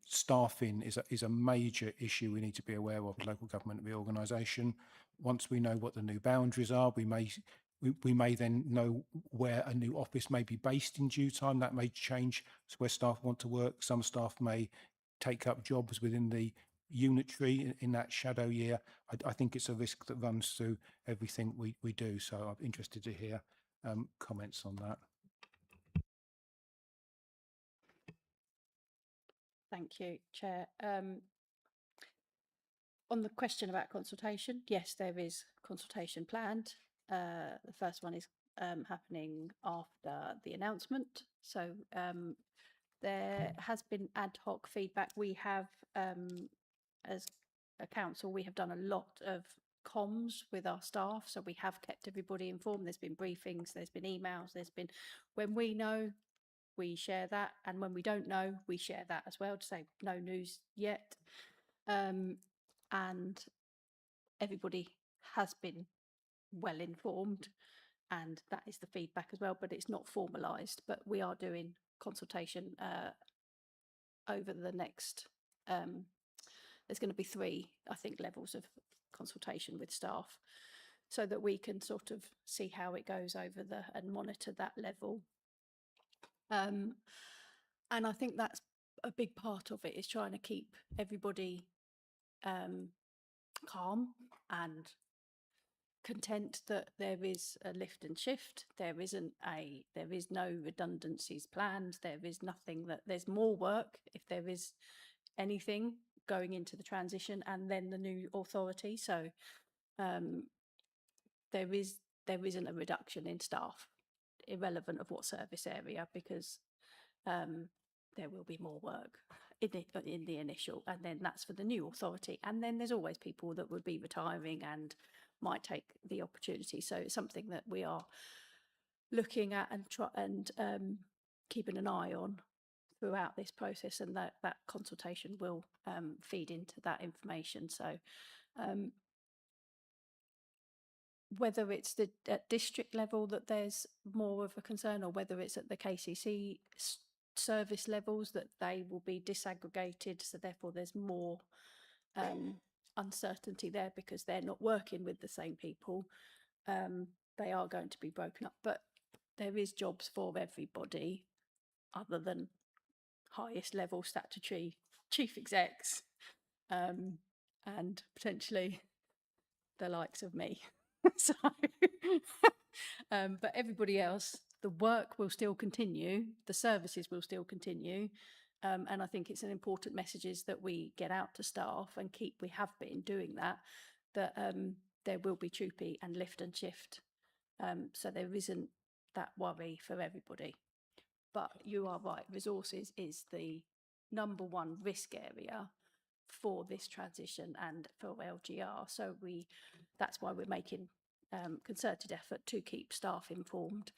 [SPEAKER 1] staffing is a major issue we need to be aware of with local government reorganisation. Once we know what the new boundaries are, we may then know where a new office may be based in due time. That may change where staff want to work. Some staff may take up jobs within the unitary in that shadow year. I think it's a risk that runs through everything we do. So I'm interested to hear comments on that.
[SPEAKER 13] Thank you, Chair. On the question about consultation, yes, there is consultation planned. The first one is happening after the announcement. So there has been ad hoc feedback. We have, as a council, we have done a lot of comms with our staff. So we have kept everybody informed. There's been briefings, there's been emails, when we know, we share that. And when we don't know, we share that as well to say no news yet. And everybody has been well informed, and that is the feedback as well, but it's not formalised. But we are doing consultation over the next, there's going to be 3, I think, levels of consultation with staff, so that we can sort of see how it goes over and monitor that level. And I think that's a big part of it, is trying to keep everybody calm and content that there is a lift and shift. There is no redundancies planned. There is nothing there's more work if there is anything going into the transition and then the new authority. So there isn't a reduction in staff, irrelevant of what service area, because there will be more work in the initial, and then that's for the new authority. And then there's always people that would be retiring and might take the opportunity. So it's something that we are looking at and keeping an eye on throughout this process, and that consultation will feed into that information. So whether it's at district level that there's more of a concern, or whether it's at the KCC service levels that they will be disaggregated, so therefore there's more uncertainty there because they're not working with the same people. They are going to be broken up, but there is jobs for everybody other than highest level statutory chief execs and potentially the likes of me. So but everybody else, the work will still continue, the services will still continue, and I think it's an important messages that we get out to staff and we have been doing that there will be troopy and lift and shift, so there isn't that worry for everybody. But you are right, resources is the number one risk area for this transition and for LGR. So that's why we're making concerted effort to keep staff informed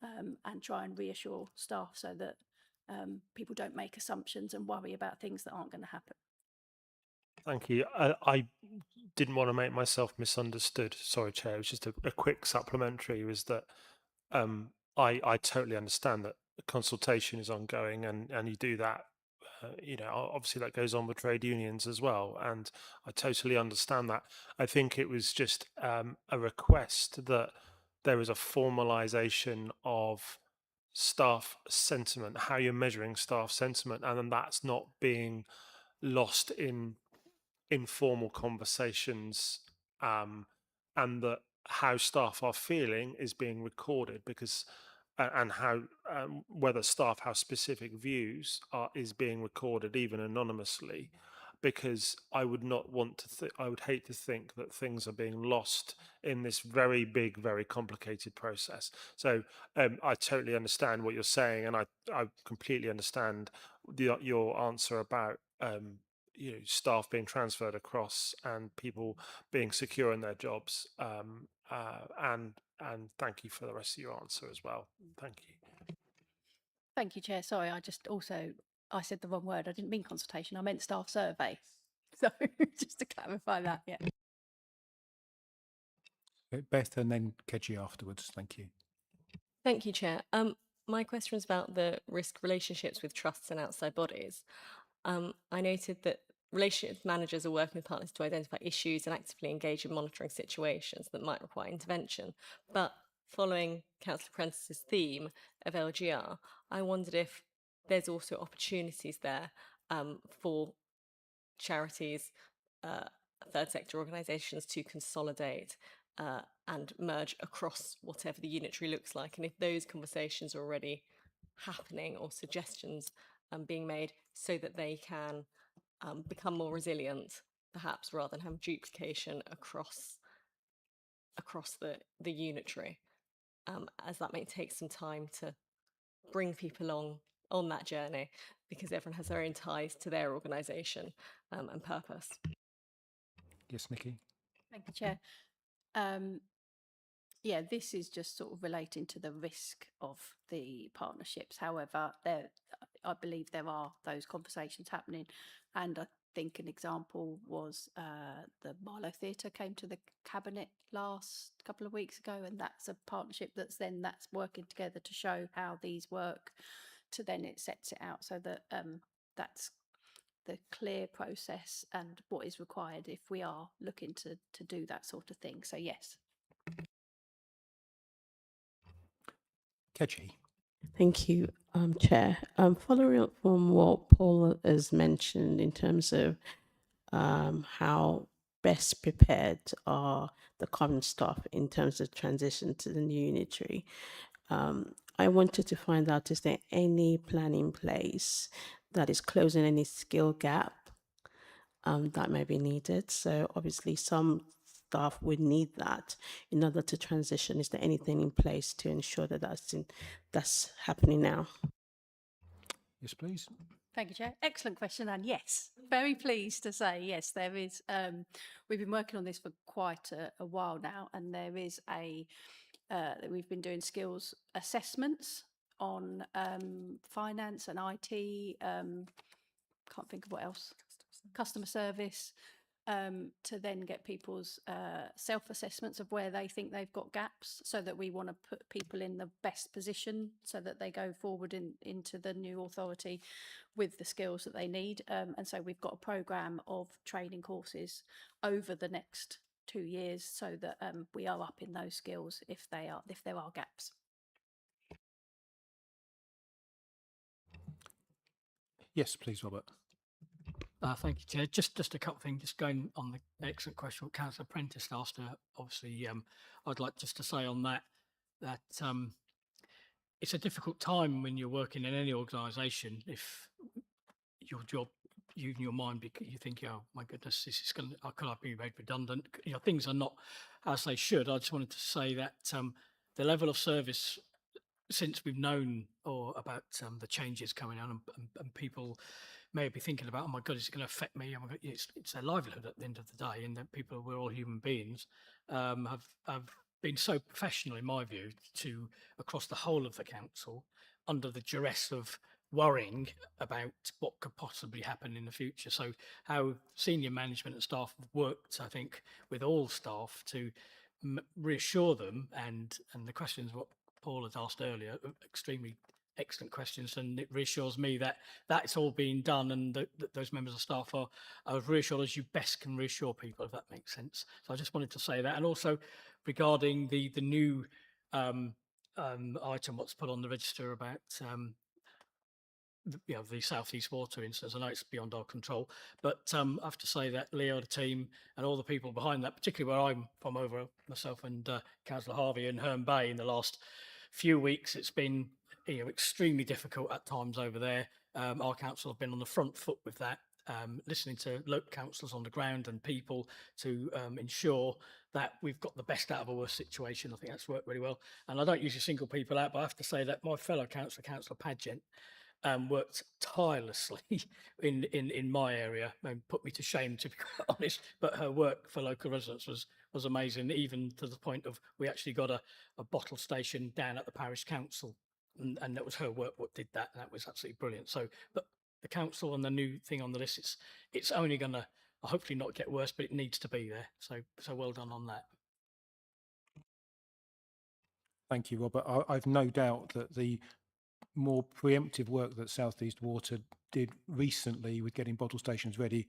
[SPEAKER 13] and try and reassure staff so that people don't make assumptions and worry about things that aren't going to happen.
[SPEAKER 5] Thank you. I didn't want to make myself misunderstood. Sorry, Chair. It was just a quick supplementary. Was that I totally understand that the consultation is ongoing, and you do that. Obviously that goes on with trade unions as well, and I totally understand that. I think it was just a request that there is a formalisation of staff sentiment, how you're measuring staff sentiment, and then that's not being lost in informal conversations, and that how staff are feeling is being recorded, because and how whether staff have specific views is being recorded even anonymously, because I would not want to I would hate to think that things are being lost in this very big, very complicated process. So I totally understand what you're saying, and I completely understand your answer about staff being transferred across and people being secure in their jobs, and thank you for the rest of your answer as well. Thank you.
[SPEAKER 13] Thank you, Chair. Sorry, I said the wrong word. I didn't mean consultation. I meant staff survey. So just to clarify that, yeah.
[SPEAKER 1] Beth, and then Keji afterwards. Thank you.
[SPEAKER 8] Thank you, Chair. My question is about the risk relationships with trusts and outside bodies. I noted that relationship managers are working with partners to identify issues and actively engage in monitoring situations that might require intervention. But following Councillor Prentice's theme of LGR, I wondered if there's also opportunities there for charities, third sector organisations to consolidate and merge across whatever the unitary looks like, and if those conversations are already happening or suggestions being made so that they can become more resilient, perhaps, rather than have duplication across the unitary, as that may take some time to bring people along on that journey, because everyone has their own ties to their organisation and purpose.
[SPEAKER 1] Yes, Nikki.
[SPEAKER 13] Thank you, Chair. Yeah, this is just sort of relating to the risk of the partnerships. However, I believe there are those conversations happening, and I think an example was the Marlow Theatre came to the Cabinet last couple of weeks ago, and that's a partnership that's working together to show how these work, to then it sets it out so that that's the clear process and what is required if we are looking to do that sort of thing. So yes.
[SPEAKER 1] Keji.
[SPEAKER 14] Thank you, Chair. Following up from what Paul has mentioned in terms of how best prepared are the current staff in terms of transition to the new unitary. I wanted to find out, is there any plan in place that is closing any skill gap that may be needed? So obviously some staff would need that in order to transition. Is there anything in place to ensure that that's happening now?
[SPEAKER 1] Yes, please.
[SPEAKER 13] Thank you, Chair. Excellent question. And yes, very pleased to say, yes, there is. We've been working on this for quite a while now, and there is that we've been doing skills assessments on finance and IT. Can't think of what else. Customer service. To then get people's self-assessments of where they think they've got gaps, so that we want to put people in the best position so that they go forward into the new authority with the skills that they need. And so we've got a programme of training courses over the next 2 years, so that we are up in those skills if there are gaps.
[SPEAKER 1] Yes, please, Robert.
[SPEAKER 4] Thank you, Chair. Just a couple of things, just going on the excellent question what Councillor Prentice asked. Obviously, I'd like just to say on that it's a difficult time when you're working in any organisation if your job, you in your mind, you think, oh my goodness, this is going to, could I be made redundant? You know, things are not as they should. I just wanted to say that the level of service since we've known about the changes coming on, and people may be thinking about, oh my God, is it going to affect me? Oh my God, it's their livelihood at the end of the day, and that people, we're all human beings, have been so professional, in my view, to across the whole of the council, under the duress of worrying about what could possibly happen in the future. So how senior management and staff have worked, I think, with all staff to reassure them, and the questions what Paul had asked earlier, extremely excellent questions, and it reassures me that that's all being done, and that those members of staff are as reassured as you best can reassure people, if that makes sense. So I just wanted to say that. And also regarding the new item what's put on the register about the Southeast Water instance. I know it's beyond our control, but I have to say that Leo, the team, and all the people behind that, particularly where I'm from, over myself and Councillor Harvey and Herne Bay, in the last few weeks, it's been extremely difficult at times over there. Our council have been on the front foot with that, listening to local councillors on the ground and people to ensure that we've got the best out of a worse situation. I think that's worked really well. And I don't usually single people out, but I have to say that my fellow councillor, Councillor Padgett, worked tirelessly in my area, and put me to shame, to be quite honest. But her work for local residents was amazing, even to the point of we actually got a bottle station down at the parish council, and that was her work what did that, and that was absolutely brilliant. So, but the council and the new thing on the list, it's only going to hopefully not get worse, but it needs to be there. So well done on that.
[SPEAKER 1] Thank you, Robert. I've no doubt that the more preemptive work that Southeast Water did recently with getting bottle stations ready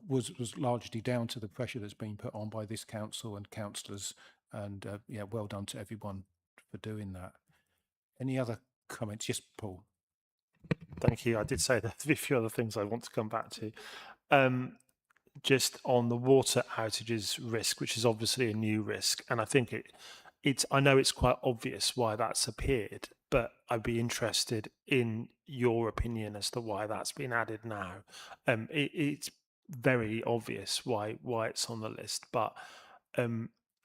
[SPEAKER 1] was largely down to the pressure that's been put on by this council and councillors, and well done to everyone for doing that. Any other comments? Yes, Paul.
[SPEAKER 5] Thank you. I did say that a few other things I want to come back to. Just on the water outages risk, which is obviously a new risk, and I think I know it's quite obvious why that's appeared, but I'd be interested in your opinion as to why that's been added now. It's very obvious why it's on the list, but I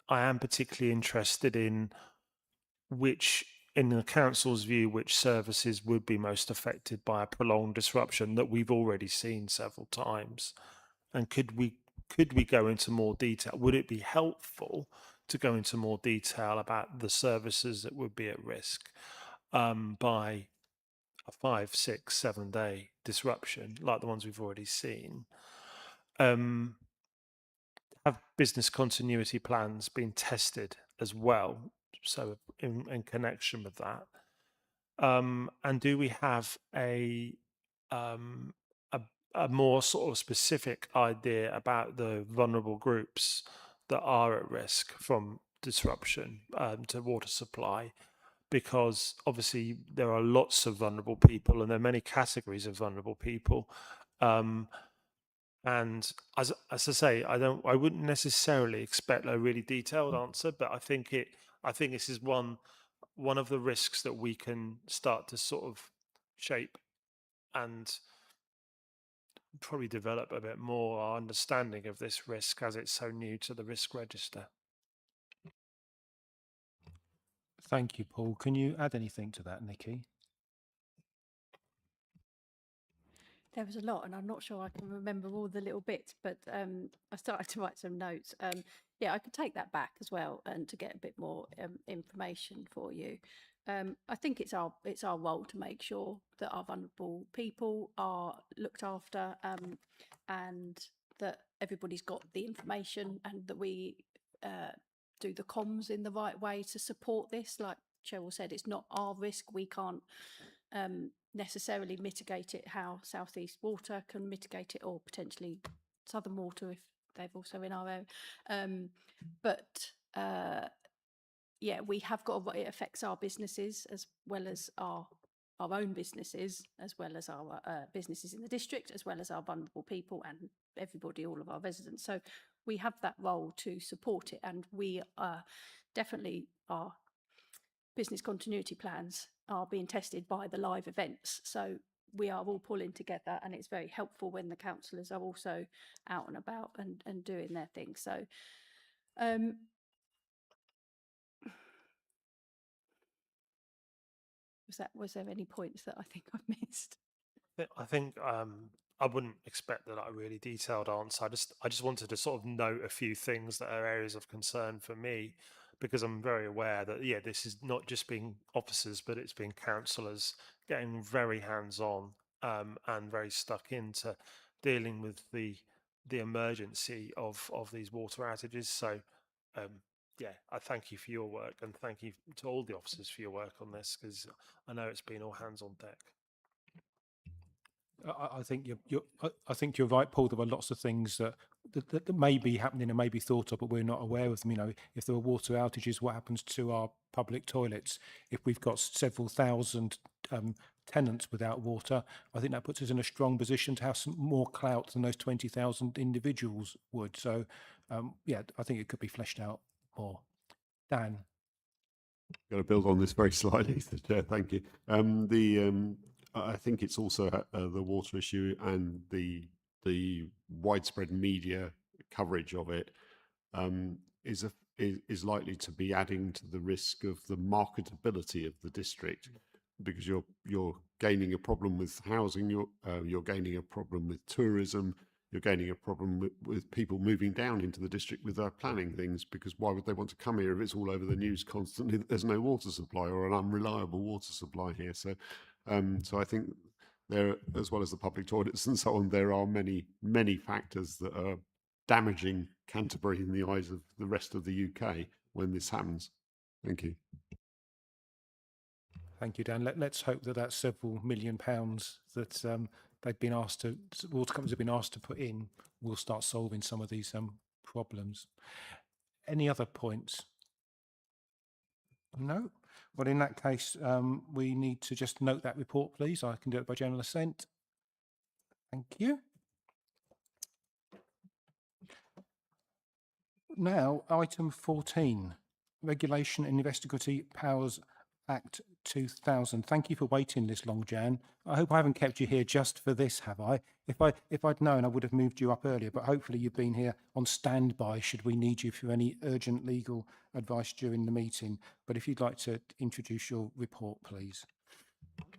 [SPEAKER 5] am particularly interested in in the council's view, which services would be most affected by a prolonged disruption that we've already seen several times. And could we go into more detail? Would it be helpful to go into more detail about the services that would be at risk by a 5, 6, 7 day disruption like the ones we've already seen? Have business continuity plans been tested as well? So in connection with that, and do we have a more sort of specific idea about the vulnerable groups that are at risk from disruption to water supply? Because obviously there are lots of vulnerable people, and there are many categories of vulnerable people. And as I say, I wouldn't necessarily expect a really detailed answer, but I think this is one of the risks that we can start to sort of shape and probably develop a bit more our understanding of this risk as it's so new to the risk register.
[SPEAKER 1] Thank you, Paul. Can you add anything to that, Nikki?
[SPEAKER 13] There was a lot, and I'm not sure I can remember all the little bits, but I started to write some notes. Yeah, I could take that back as well, and to get a bit more information for you. I think it's our role to make sure that our vulnerable people are looked after, and that everybody's got the information, and that we do the comms in the right way to support this. Like Cheryl said, it's not our risk. We can't necessarily mitigate it how South East Water can mitigate it, or potentially Southern Water if they've also in our area. Yeah, we have got it affects our businesses as well as our own businesses, as well as our businesses in the district, as well as our vulnerable people and everybody, all of our residents. So we have that role to support it, and we definitely are. Business continuity plans are being tested by the live events. So we are all pulling together, and it's very helpful when the councillors are also out and about and doing their thing. So was there any points that I think I've missed?
[SPEAKER 5] I think I wouldn't expect that a really detailed answer. I just wanted to sort of note a few things that are areas of concern for me, because I'm very aware that this is not just being officers, but it's being councillors getting very hands-on and very stuck into dealing with the emergency of these water outages. So I thank you for your work, and thank you to all the officers for your work on this, because I know it's been all hands on deck.
[SPEAKER 1] I think I think you're right, Paul. There are lots of things that may be happening and may be thought of, but we're not aware of them. You know, if there are water outages, what happens to our public toilets? If we've got several thousand tenants without water, I think that puts us in a strong position to have some more clout than those 20,000 individuals would. So, yeah, I think it could be fleshed out more. Dan.
[SPEAKER 6] Going to build on this very slightly, Mr. Chair. Thank you. I think it's also the water issue and the widespread media coverage of it is likely to be adding to the risk of the marketability of the district, because you're gaining a problem with housing, you're gaining a problem with tourism, you're gaining a problem with people moving down into the district with their planning things, because why would they want to come here if it's all over the news constantly that there's no water supply or an unreliable water supply here? So I think there, as well as the public toilets and so on, there are many factors that are damaging Canterbury in the eyes of the rest of the UK when this happens. Thank you.
[SPEAKER 1] Thank you, Dan. Let's hope that that's several £million that they've been asked to, water companies have been asked to put in, will start solving some of these problems. Any other points? No? Well, in that case, we need to just note that report, please. I can do it by general assent. Thank you. Now, item 14, Regulation and Investigatory Powers Act 2000. Thank you for waiting this long, Jan. I hope I haven't kept you here just for this, have I? If I'd known, I would have moved you up earlier, but hopefully you've been here on standby should we need you for any urgent legal advice during the meeting. But if you'd like to introduce your report, please.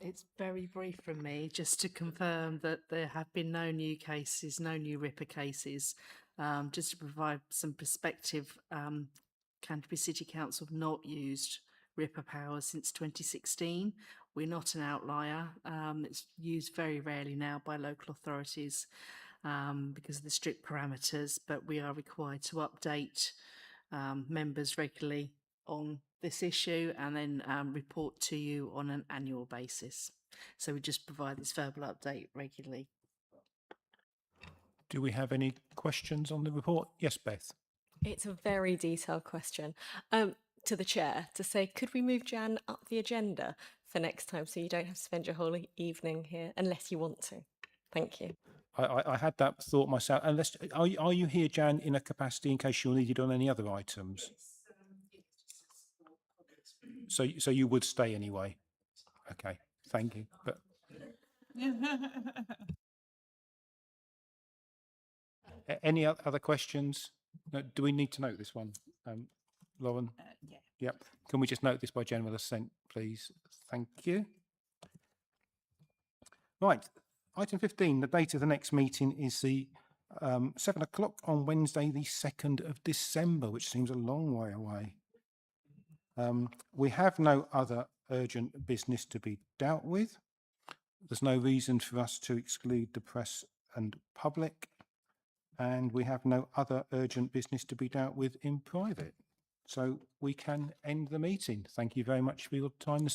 [SPEAKER 15] It's very brief from me, just to confirm that there have been no new cases, no new RIPA cases. Just to provide some perspective, Canterbury City Council have not used RIPA powers since 2016. We're not an outlier. It's used very rarely now by local authorities because of the strict parameters, but we are required to update members regularly on this issue and then report to you on an annual basis. So we just provide this verbal update regularly.
[SPEAKER 1] Do we have any questions on the report? Yes, Beth.
[SPEAKER 8] It's a very detailed question to the chair to say, could we move Jan up the agenda for next time so you don't have to spend your whole evening here unless you want to? Thank you.
[SPEAKER 1] I had that thought myself. Unless, are you here, Jan, in a capacity in case you're needed on any other items? So you would stay anyway? Okay, thank you. But any other questions? No, do we need to note this one, Lauren?
[SPEAKER 2] Yeah.
[SPEAKER 1] Yep. Can we just note this by general assent, please? Thank you. Right. Item 15, the date of the next meeting is the 7 o'clock on Wednesday, the 2nd of December, which seems a long way away. We have no other urgent business to be dealt with. There's no reason for us to exclude the press and public, and we have no other urgent business to be dealt with in private. So we can end the meeting. Thank you very much for your time this evening.